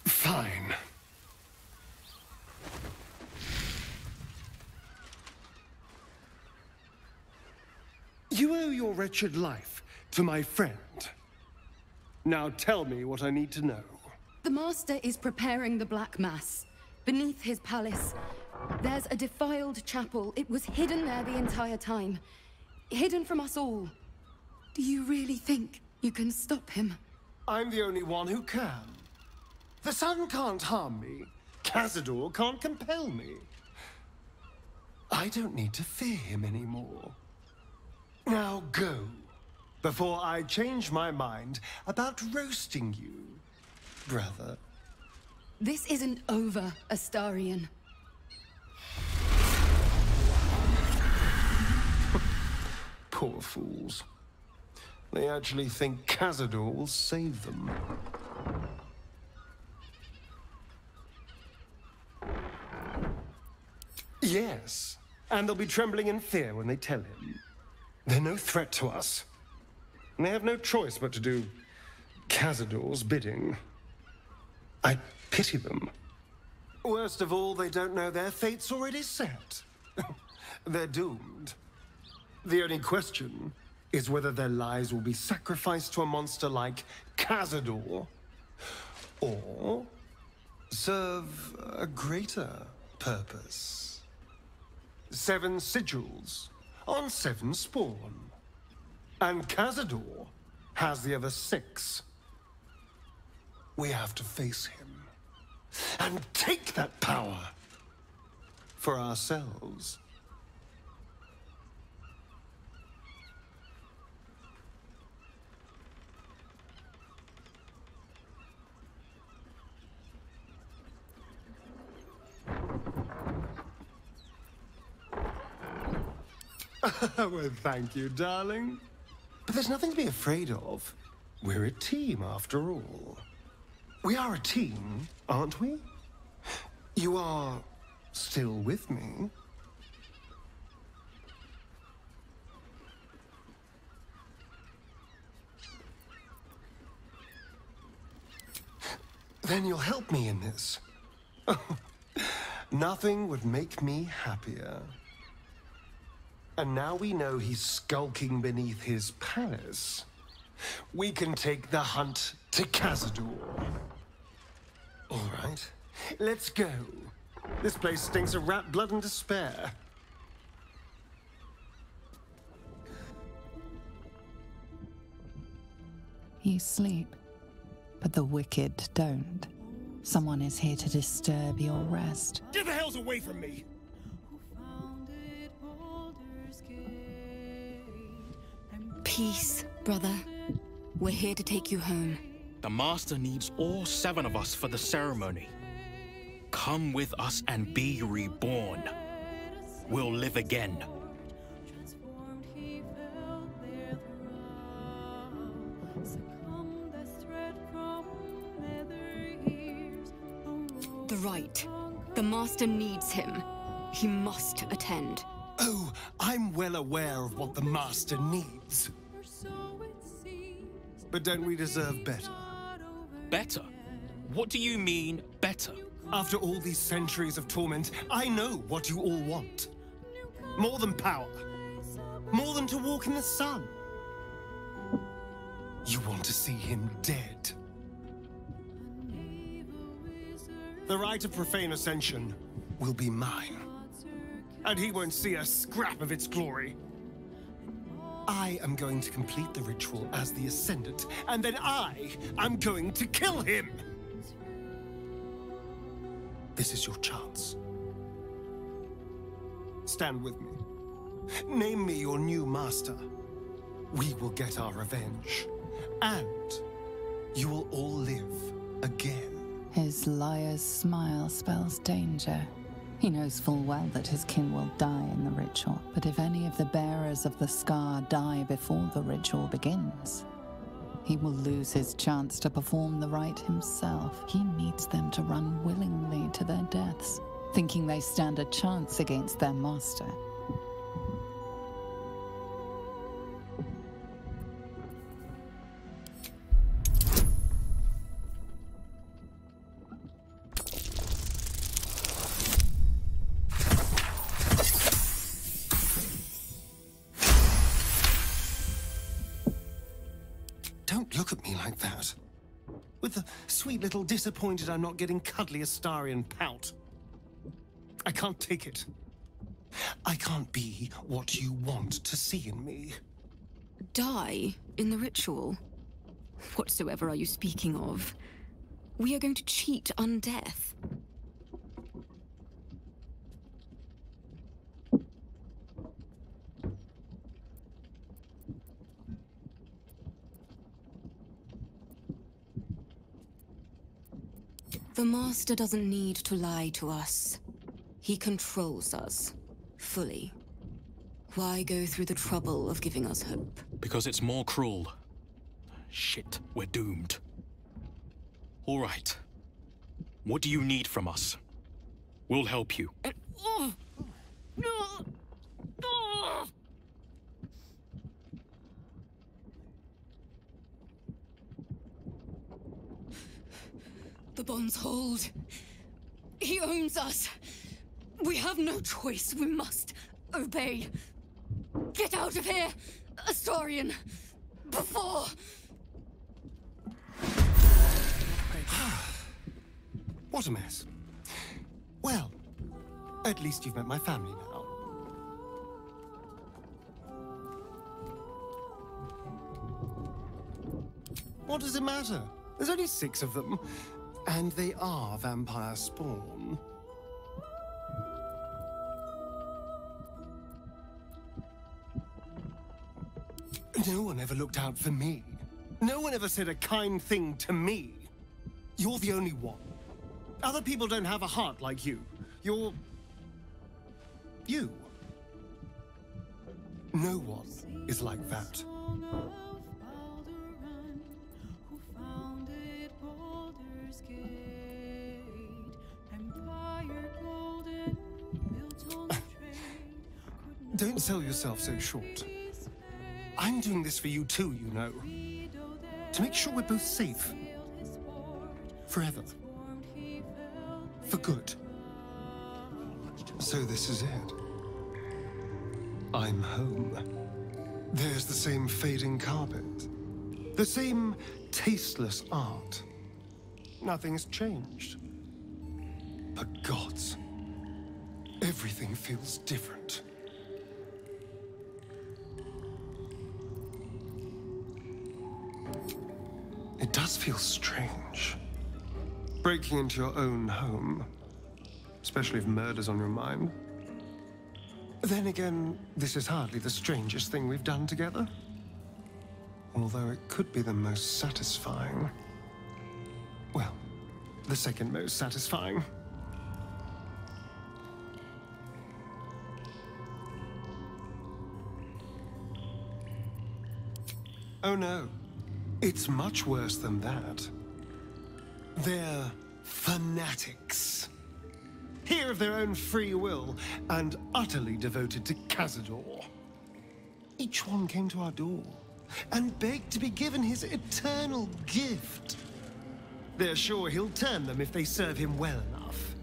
Fine. You owe your wretched life to my friend. Now tell me what I need to know. The Master is preparing the Black Mass. Beneath his palace, there's a defiled chapel. It was hidden there the entire time. Hidden from us all. Do you really think you can stop him? I'm the only one who can. The sun can't harm me. Cazador can't compel me. I don't need to fear him anymore. Now go, before I change my mind about roasting you, brother. This isn't over, Astarion. Poor fools. They actually think Cazador will save them. Yes, and they'll be trembling in fear when they tell him. They're no threat to us. And they have no choice but to do Cazador's bidding. I pity them. Worst of all, they don't know their fate's already set. They're doomed. The only question is whether their lives will be sacrificed to a monster like Cazador, or serve a greater purpose. 7 sigils on 7 spawn. And Cazador has the other 6. We have to face him and take that power for ourselves. Well, thank you, darling. But there's nothing to be afraid of. We're a team, after all. We are a team, aren't we? You are still with me? Then you'll help me in this. Nothing would make me happier. And now we know he's skulking beneath his palace. We can take the hunt to Cazador. All right, let's go. This place stinks of rat blood and despair. You sleep, but the wicked don't. Someone is here to disturb your rest. Get the hells away from me! Peace, brother. We're here to take you home. The Master needs all 7 of us for the ceremony. Come with us and be reborn. We'll live again. The rite. The Master needs him. He must attend. Oh, I'm well aware of what the Master needs. But don't we deserve better? Better? What do you mean, better? After all these centuries of torment, I know what you all want. More than power. More than to walk in the sun. You want to see him dead. The rite of profane ascension will be mine. And he won't see a scrap of its glory. I am going to complete the ritual as the Ascendant, and then I am going to kill him! This is your chance. Stand with me. Name me your new master. We will get our revenge. And you will all live again. His liar's smile spells danger. He knows full well that his kin will die in the ritual, but if any of the bearers of the scar die before the ritual begins, he will lose his chance to perform the rite himself. He needs them to run willingly to their deaths, thinking they stand a chance against their master. Don't look at me like that. With the sweet little disappointed I'm not getting cuddly Astarion pout. I can't take it. I can't be what you want to see in me. Die in the ritual? Whatsoever are you speaking of? We are going to cheat undeath. The Master doesn't need to lie to us. He controls us, fully. Why go through the trouble of giving us hope? Because it's more cruel. Shit, we're doomed. All right. What do you need from us? We'll help you. The bonds hold. He owns us. We have no choice. We must obey. Get out of here, Astarion. Before... What a mess. Well, at least you've met my family now. What does it matter? There's only 6 of them. And they are vampire spawn. No one ever looked out for me. No one ever said a kind thing to me. You're the only one. Other people don't have a heart like you. You're... you. No one is like that. Don't sell yourself so short. I'm doing this for you too, you know. To make sure we're both safe. Forever. For good. So this is it. I'm home. There's the same fading carpet. The same tasteless art. Nothing's changed. But gods, everything feels different. It does feel strange. Breaking into your own home. Especially if murder's on your mind. Then again, this is hardly the strangest thing we've done together. Although it could be the most satisfying. Well, the second most satisfying. Oh no, it's much worse than that. They're fanatics. Here of their own free will, and utterly devoted to Cazador. Each one came to our door, and begged to be given his eternal gift. They're sure he'll turn them if they serve him well enough.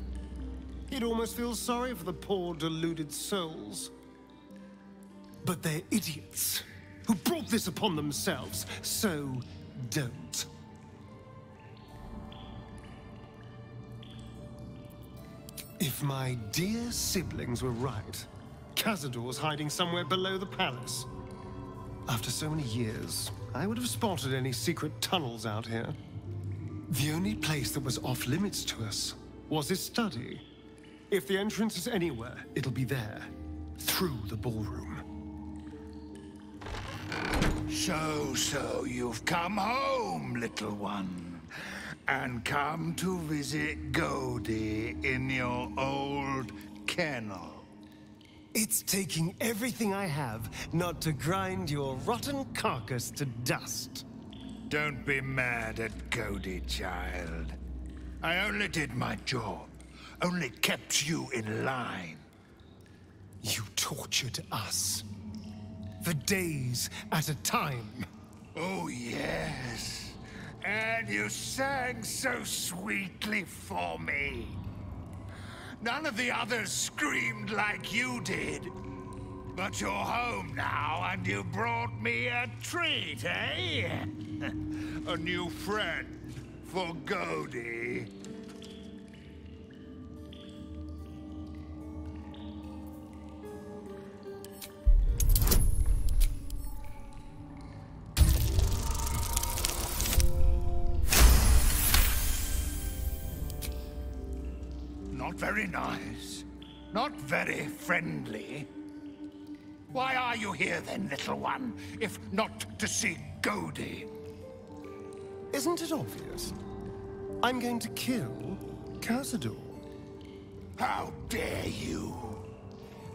He'd almost feel sorry for the poor, deluded souls. But they're idiots, who brought this upon themselves, so don't. If my dear siblings were right, Cazador's hiding somewhere below the palace. After so many years, I would have spotted any secret tunnels out here. The only place that was off-limits to us was his study. If the entrance is anywhere, it'll be there, through the ballroom. So you've come home, little one, and come to visit Godi in your old kennel. It's taking everything I have not to grind your rotten carcass to dust. Don't be mad at Godi, child. I only did my job, only kept you in line. You tortured us. For days at a time. Oh, yes. And you sang so sweetly for me. None of the others screamed like you did. But you're home now, and you brought me a treat, eh? A new friend for Godi. Not very nice. Not very friendly. Why are you here then, little one, if not to see Godi? Isn't it obvious? I'm going to kill Cazador. How dare you?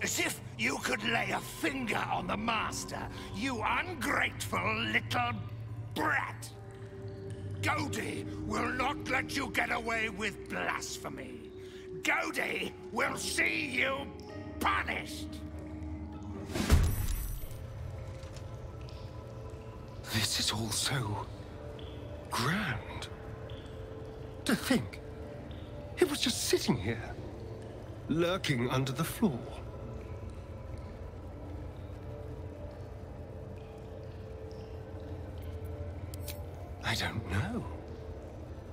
As if you could lay a finger on the Master, you ungrateful little brat! Godi will not let you get away with blasphemy. Godi will see you punished! This is all so grand. To think, it was just sitting here, lurking under the floor. I don't know.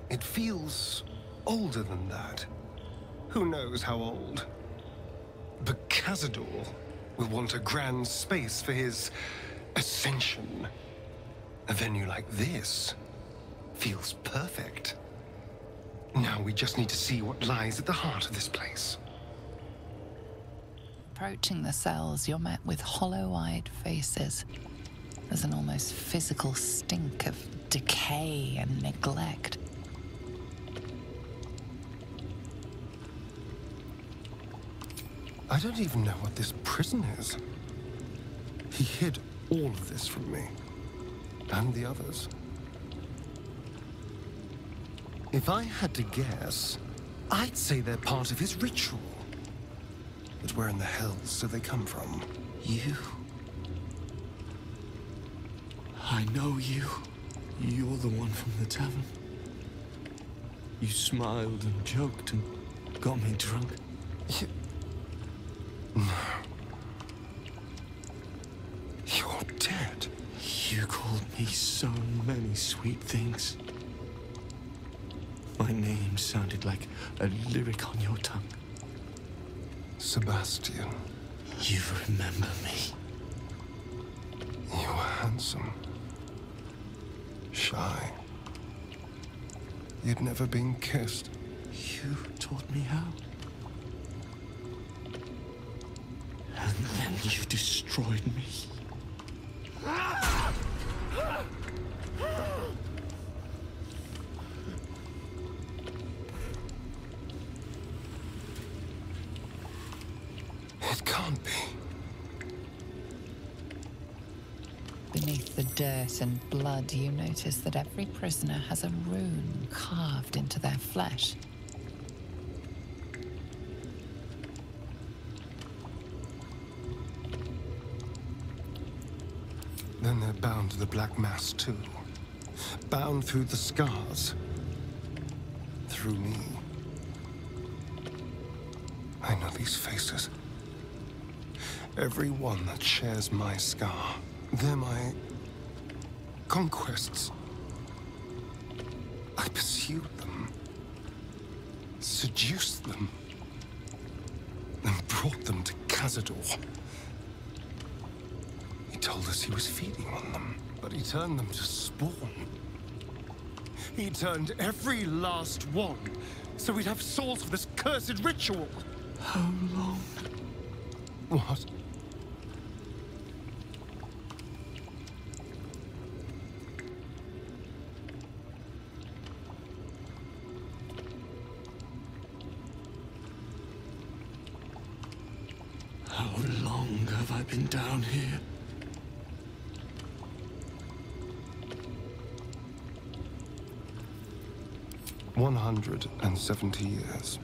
It feels older than that. Who knows how old? But Cazador will want a grand space for his ascension. A venue like this feels perfect. Now we just need to see what lies at the heart of this place. Approaching the cells, you're met with hollow-eyed faces. There's an almost physical stink of decay and neglect. I don't even know what this prison is. He hid all of this from me. And the others. If I had to guess, I'd say they're part of his ritual. But where in the hells do they come from? You. I know you. You're the one from the tavern. You smiled and joked and got me drunk. No. You're dead. You called me so many sweet things. My name sounded like a lyric on your tongue. Sebastian. You remember me. You were handsome. Shy. You'd never been kissed. You taught me how. And then you destroyed me. It can't be. beneath the dirt and blood, you notice that every prisoner has a rune carved into their flesh. Then they're bound to the Black Mass too. Bound through the scars. Through me. I know these faces. Every one that shares my scar. They're my conquests. I pursued them. Seduced them. And brought them to Cazador. He told us he was feeding on them, but he turned them to spawn. He turned every last one, so we'd have souls for this cursed ritual. How long? What? How long have I been down here? "170 years.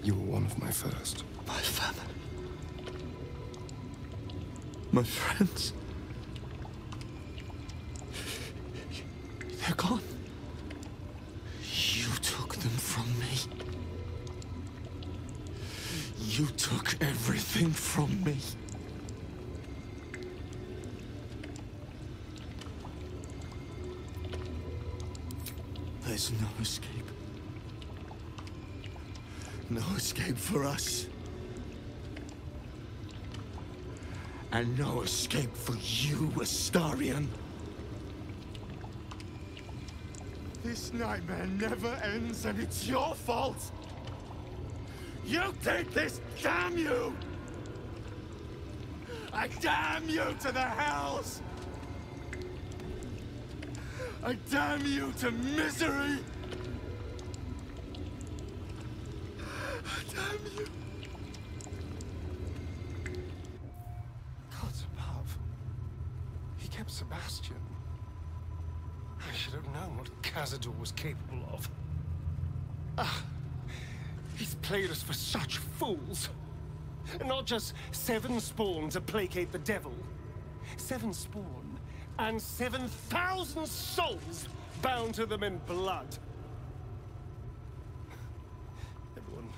You were one of my first. My family. My friends. They're gone. You took them from me. You took everything from me. There's no escape. No escape for us. And no escape for you, Astarion. This nightmare never ends, and it's your fault! You did this, damn you! I damn you to the hells! I damn you to misery! I damn you! Gods above. He kept Sebastian. I should have known what Cazador was capable of. Ah, he's played us for such fools. Not just 7 spawn to placate the devil. 7 spawn and 7,000 souls bound to them in blood. Everyone,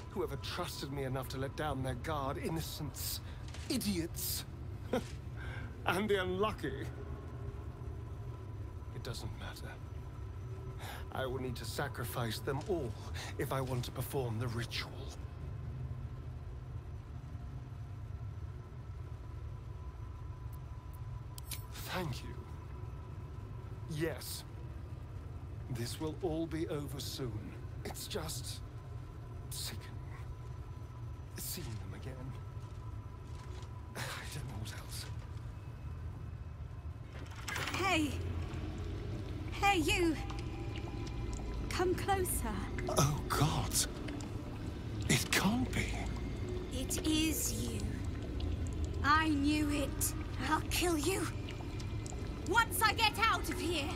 whoever trusted me enough to let down their guard, innocents, idiots, and the unlucky. It doesn't matter. I will need to sacrifice them all if I want to perform the ritual. Thank you. Yes. This will all be over soon. It's just sickening. Seeing them again. I don't know what else. Hey! Hey, you! Come closer. Oh, God. It can't be. It is you. I knew it. I'll kill you. Once I get out of here,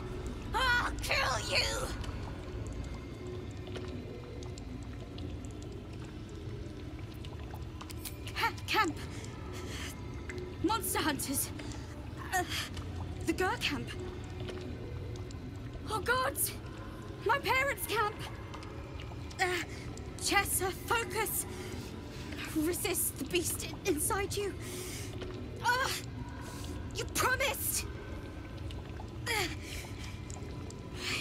I'll kill you! Camp. Monster hunters. The Gur camp. Oh, gods! My parents' camp! Chessa, focus! Resist the beast inside you. You promised!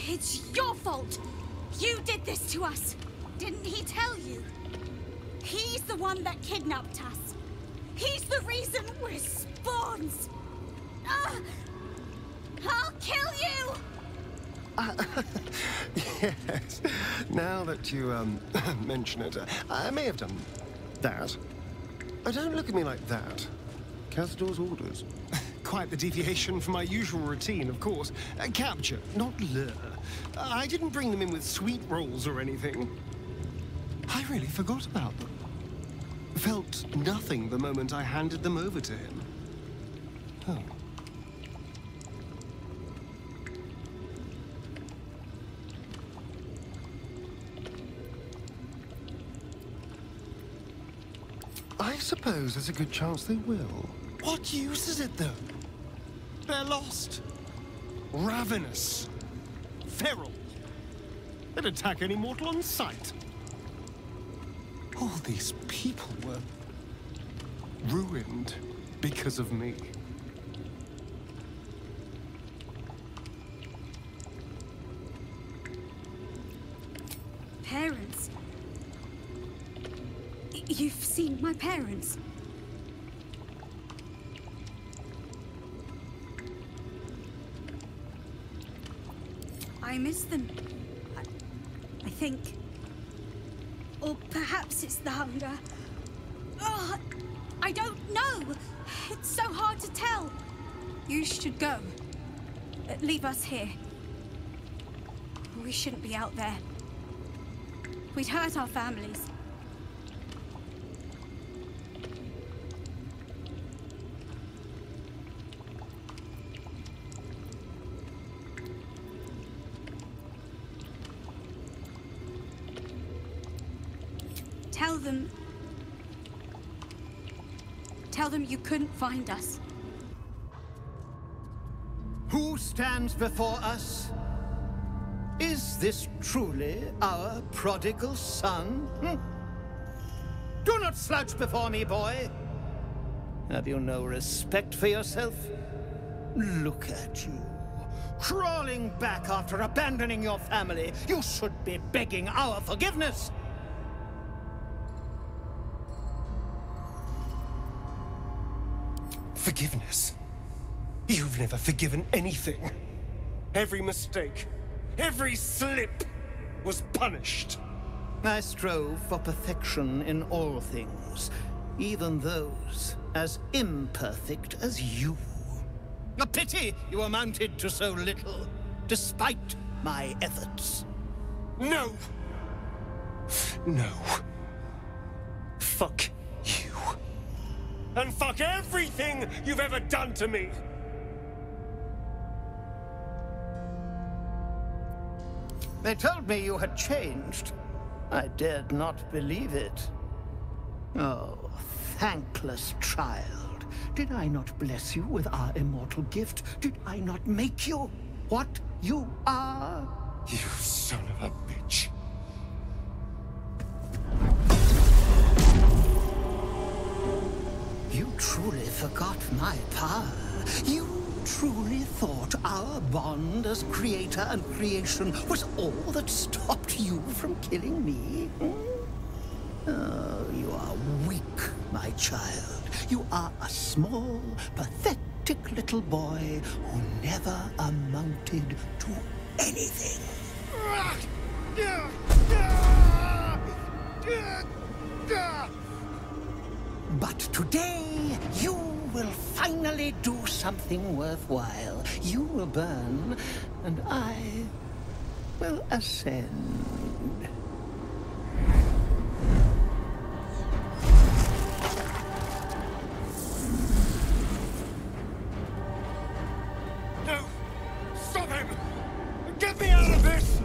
It's your fault! You did this to us! Didn't he tell you? He's the one that kidnapped us. He's the reason we're spawns! I'll kill you! Yes. Now that you, mention it, I may have done that. Don't look at me like that. Cazador's orders. Quite the deviation from my usual routine, of course. Capture, not lure. I didn't bring them in with sweet rolls or anything. I really forgot about them. Felt nothing the moment I handed them over to him. Oh. I suppose there's a good chance they will. What use is it, though? They're lost. Ravenous. Feral. They'd attack any mortal on sight. All these people were ruined because of me. Parents? You've seen my parents? I miss them. I think. Or perhaps it's the hunger. Oh, I don't know. It's so hard to tell. You should go. Leave us here. We shouldn't be out there. We'd hurt our families. Tell them you couldn't find us. Who stands before us? Is this truly our prodigal son? Do not slouch before me, boy. Have you no respect for yourself? Look at you, crawling back after abandoning your family. You should be begging our forgiveness. Forgiveness? You've never forgiven anything. Every mistake, every slip was punished. I strove for perfection in all things, even those as imperfect as you. A pity you amounted to so little, despite my efforts. No! No. Fuck you. And fuck everything you've ever done to me! They told me you had changed. I dared not believe it. Oh, thankless child. Did I not bless you with our immortal gift? Did I not make you what you are? You son of a bitch. You truly forgot my power. You truly thought our bond as creator and creation was all that stopped you from killing me? Oh, you are weak, my child. You are a small, pathetic little boy who never amounted to anything. But today, you will finally do something worthwhile. You will burn, and I will ascend. No! Stop him! Get me out of this!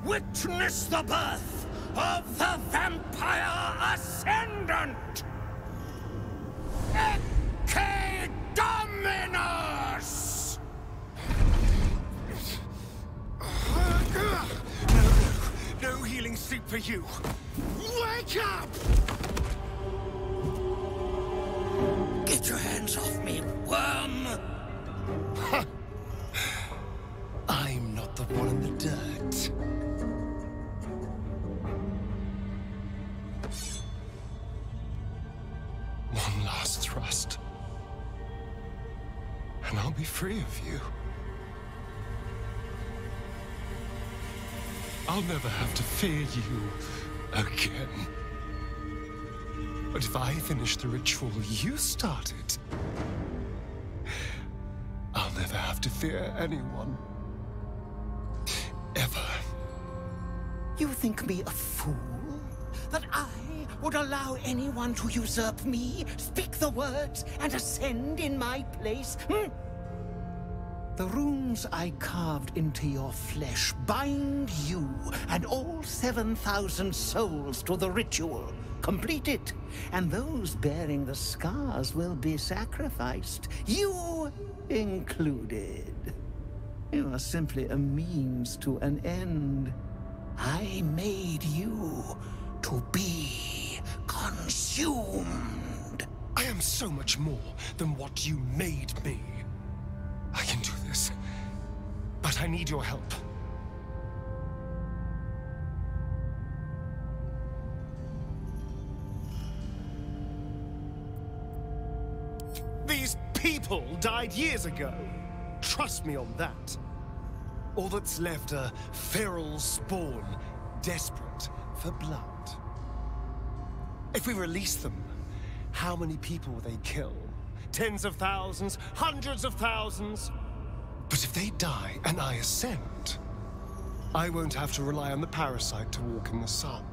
Witness the birth of the Vampire Ascendant! Ecce Dominus! No healing sleep for you! Wake up! Get your hands off me, worm! I'm not the one in the dirt. One last thrust. And I'll be free of you. I'll never have to fear you again. But if I finish the ritual you started, I'll never have to fear anyone. Ever. You think me a fool? That I would allow anyone to usurp me? Speak the words and ascend in my place? Hmm? The runes I carved into your flesh bind you and all 7,000 souls to the ritual. Complete it, and those bearing the scars will be sacrificed, you included. You are simply a means to an end. I made you to be consumed. I am so much more than what you made me. I can do this, but I need your help. These people died years ago. Trust me on that. All that's left are feral spawn, desperate for blood. If we release them, how many people will they kill? Tens of thousands, hundreds of thousands? But if they die and I ascend, I won't have to rely on the parasite to walk in the sun.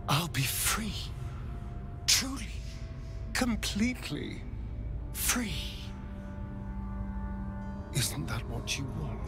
I'll be free. Truly. Completely free. Isn't that what you want?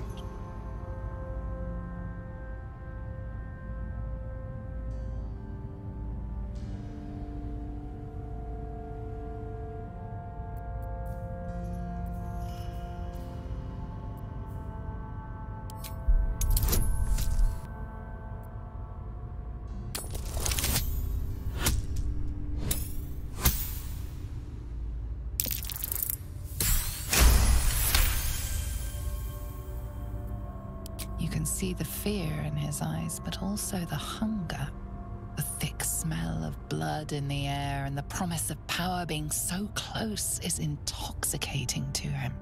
You can see the fear in his eyes, but also the hunger. The thick smell of blood in the air and the promise of power being so close is intoxicating to him.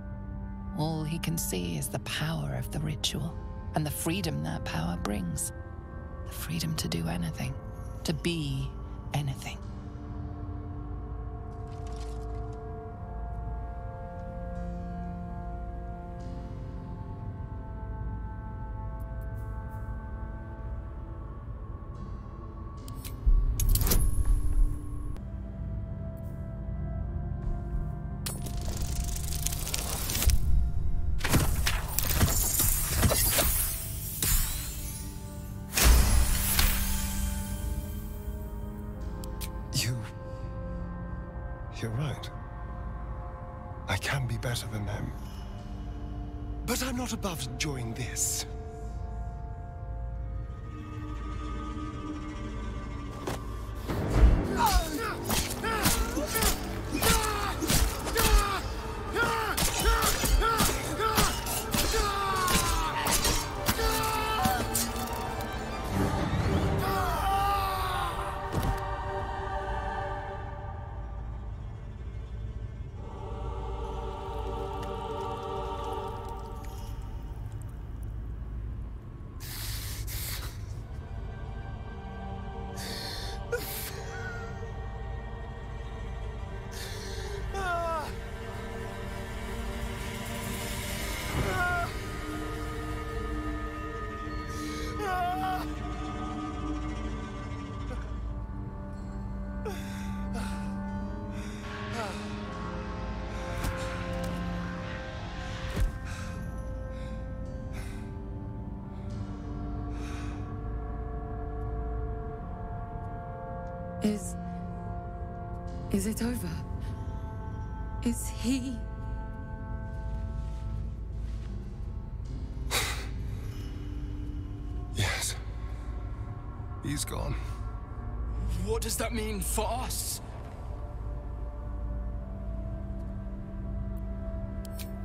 All he can see is the power of the ritual and the freedom that power brings. The freedom to do anything, to be anything. You're right. I can be better than them. But I'm not above enjoying this. Is it over? Is he... Yes. He's gone. What does that mean for us?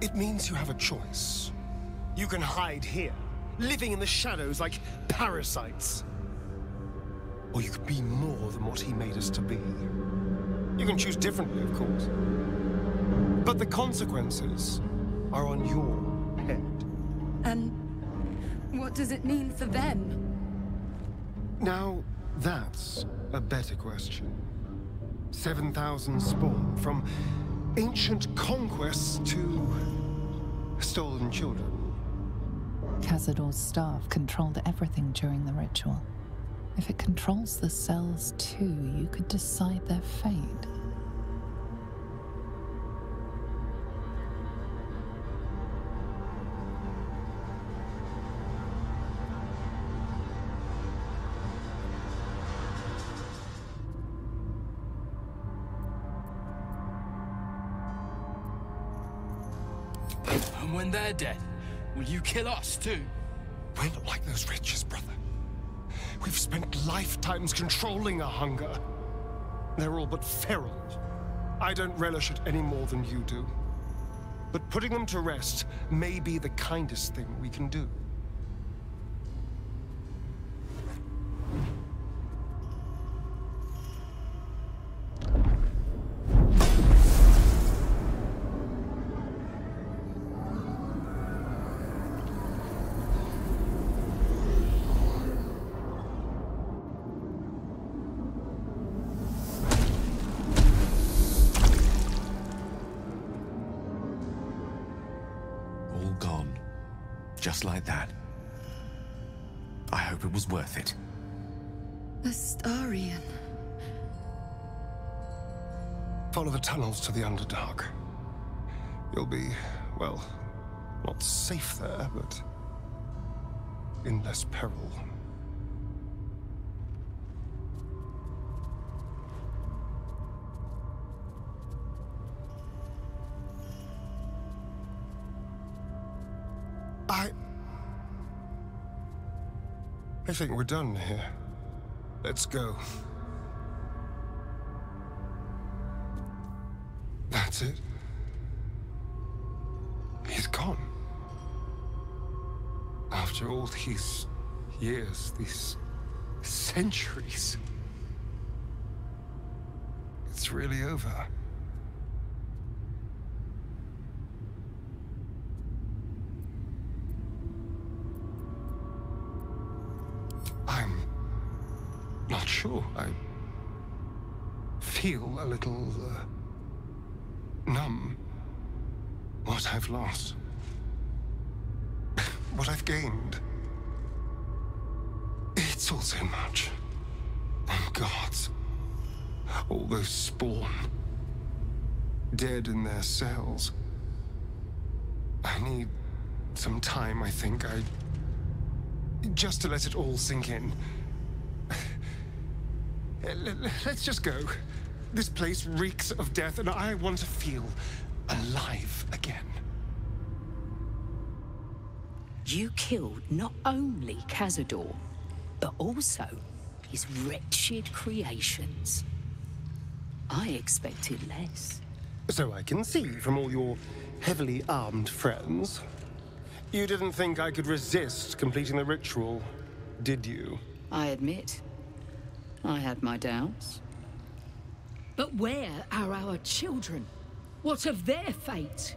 It means you have a choice. You can hide here, living in the shadows like parasites. Or you could be more than what he made us to be. You can choose differently, of course. But the consequences are on your head. And what does it mean for them? Now, that's a better question. 7,000 spawn, from ancient conquests to stolen children. Cazador's staff controlled everything during the ritual. If it controls the cells too, you could decide their fate. And when they're dead, will you kill us too? We're not like those wretches, brother. We've spent lifetimes controlling our hunger. They're all but feral. I don't relish it any more than you do. But putting them to rest may be the kindest thing we can do. All gone. Just like that. I hope it was worth it. Astarion. Follow the tunnels to the Underdark. You'll be, well, not safe there, but in less peril. I think we're done here. Let's go. That's it. He's gone. After all these years, these centuries. It's really over. I'm not sure. I feel a little numb. What I've lost. What I've gained. It's all so much. And gods. All those spawn. Dead in their cells. I need some time, I think. Just to let it all sink in. Let's just go. This place reeks of death, and I want to feel alive again. You killed not only Cazador, but also his wretched creations. I expected less. So I can see from all your heavily armed friends. You didn't think I could resist completing the ritual, did you? I admit, I had my doubts. But where are our children? What of their fate?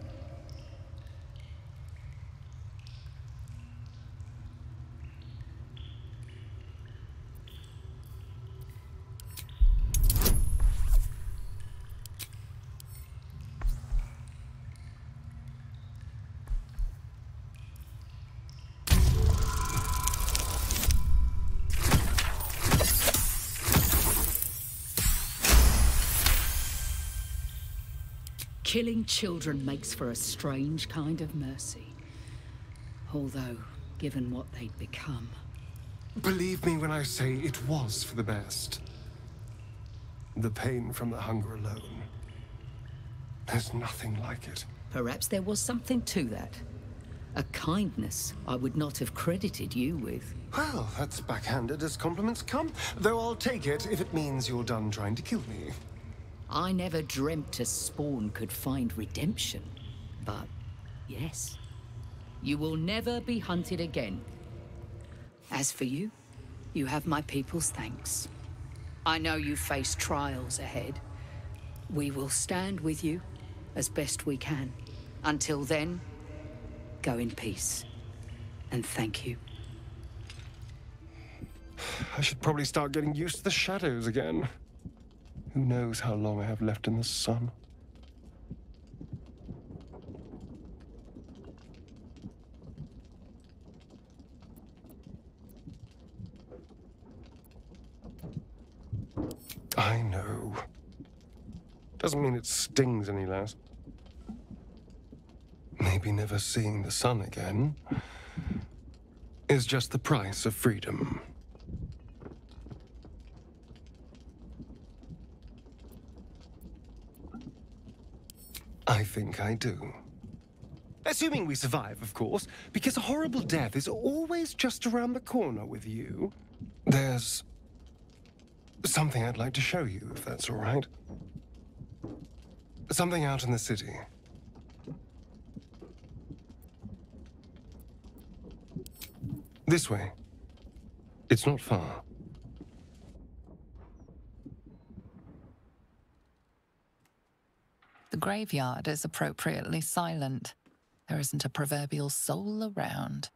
Killing children makes for a strange kind of mercy. Although, given what they'd become... Believe me when I say it was for the best. The pain from the hunger alone. There's nothing like it. Perhaps there was something to that. A kindness I would not have credited you with. Well, that's backhanded as compliments come. Though I'll take it if it means you're done trying to kill me. I never dreamt a spawn could find redemption. But, yes, you will never be hunted again. As for you, you have my people's thanks. I know you face trials ahead. We will stand with you as best we can. Until then, go in peace. And thank you. I should probably start getting used to the shadows again. Who knows how long I have left in the sun? I know. Doesn't mean it stings any less. Maybe never seeing the sun again is just the price of freedom. I think I do. Assuming we survive, of course, because a horrible death is always just around the corner with you. There's something I'd like to show you, if that's all right. Something out in the city. This way. It's not far. The graveyard is appropriately silent. There isn't a proverbial soul around.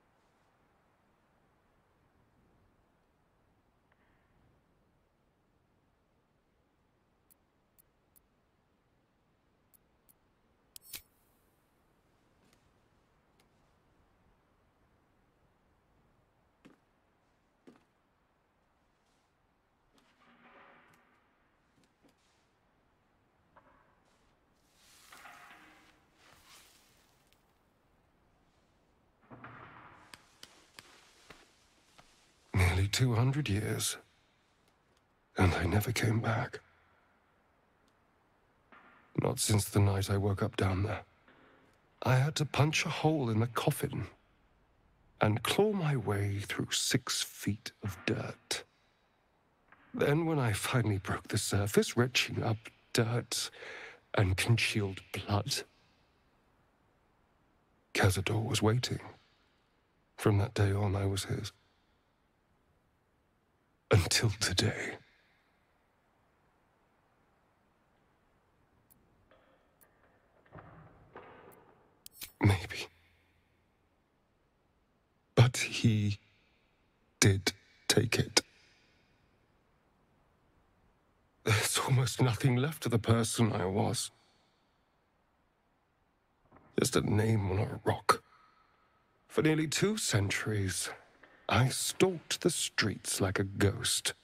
Nearly 200 years. And I never came back. Not since the night I woke up down there. I had to punch a hole in the coffin and claw my way through 6 feet of dirt. Then when I finally broke the surface, retching up dirt and congealed blood, Cazador was waiting. From that day on, I was his. Until today. Maybe. But he did take it. There's almost nothing left of the person I was. Just a name on a rock. For nearly 2 centuries, I stalked the streets like a ghost.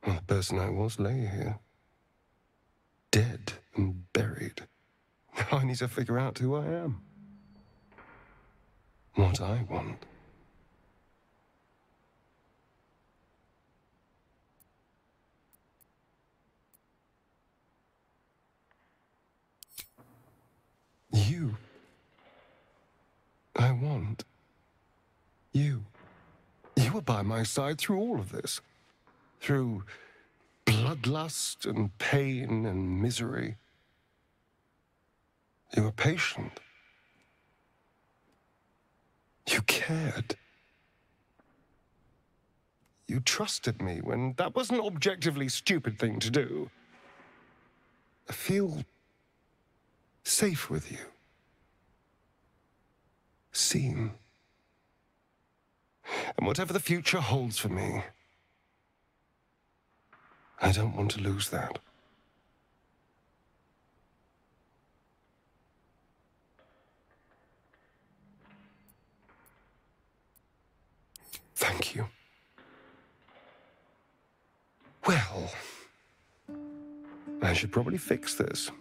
And the person I was lay here. Dead and buried. Now I need to figure out who I am. What I want. You. I want you. You were by my side through all of this. Through bloodlust and pain and misery. You were patient. You cared. You trusted me when that was an objectively stupid thing to do. I feel safe with you. Seen. And whatever the future holds for me, I don't want to lose that. Thank you. Well, I should probably fix this.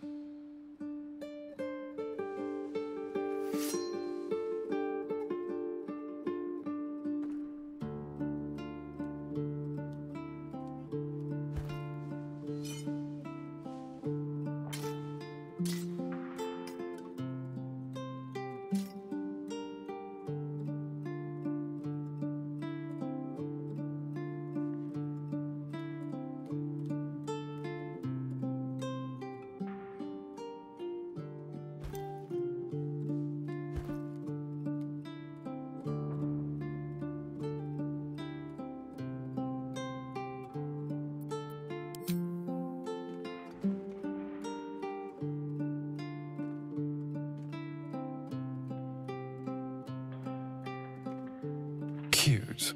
Cute.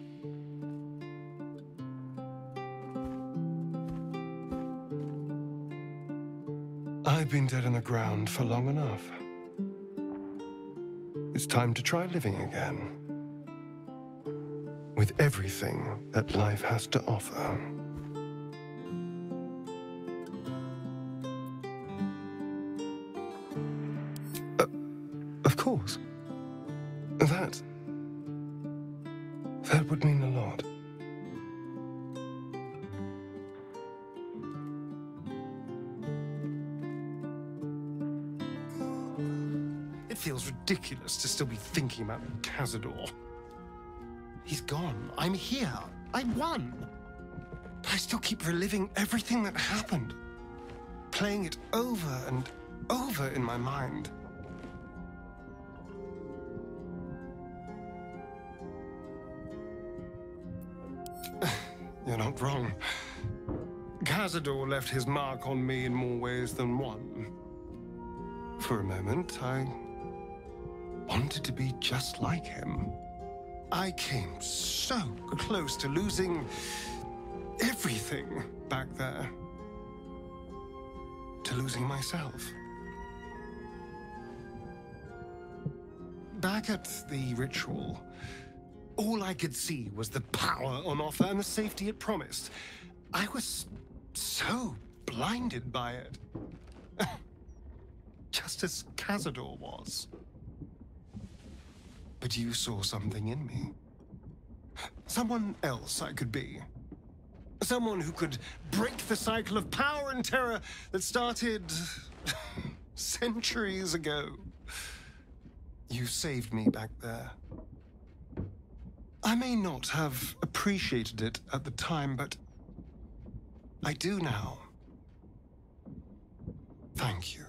I've been dead in the ground for long enough. It's time to try living again. With everything that life has to offer. Of course. That would mean a lot. It feels ridiculous to still be thinking about Cazador. He's gone. I'm here. I won. But I still keep reliving everything that happened, playing it over and over in my mind. You're not wrong. Cazador left his mark on me in more ways than one. For a moment, I wanted to be just like him. I came so close to losing everything back there. To losing myself. Back at the ritual, all I could see was the power on offer and the safety it promised. I was so blinded by it. Just as Cazador was. But you saw something in me. Someone else I could be. Someone who could break the cycle of power and terror that started centuries ago. You saved me back there. I may not have appreciated it at the time, but I do now. Thank you.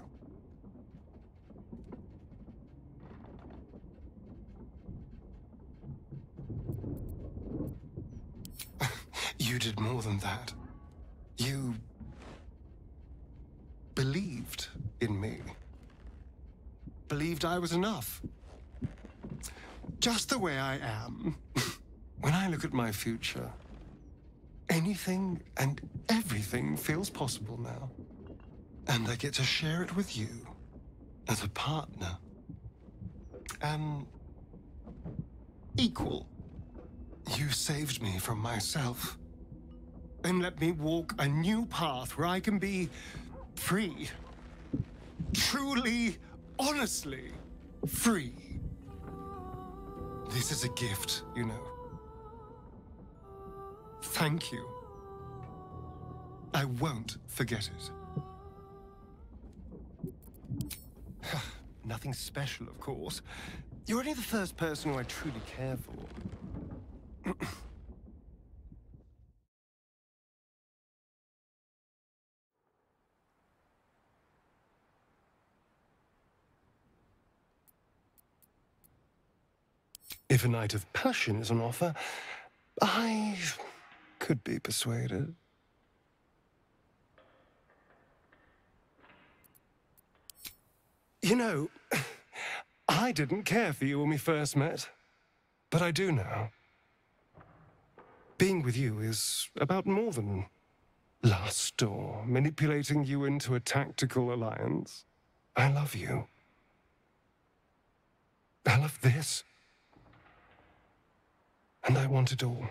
You did more than that. You believed in me. Believed I was enough. Just the way I am. When I look at my future, anything and everything feels possible now. And I get to share it with you as a partner. An equal. You saved me from myself. And let me walk a new path where I can be free. Truly, honestly free. This is a gift, you know. Thank you. I won't forget it. Nothing special, of course. You're only the first person who I truly care for. If a night of passion is on offer, I could be persuaded. You know, I didn't care for you when we first met, but I do now. Being with you is about more than lust or manipulating you into a tactical alliance. I love you. I love this. And I want it all.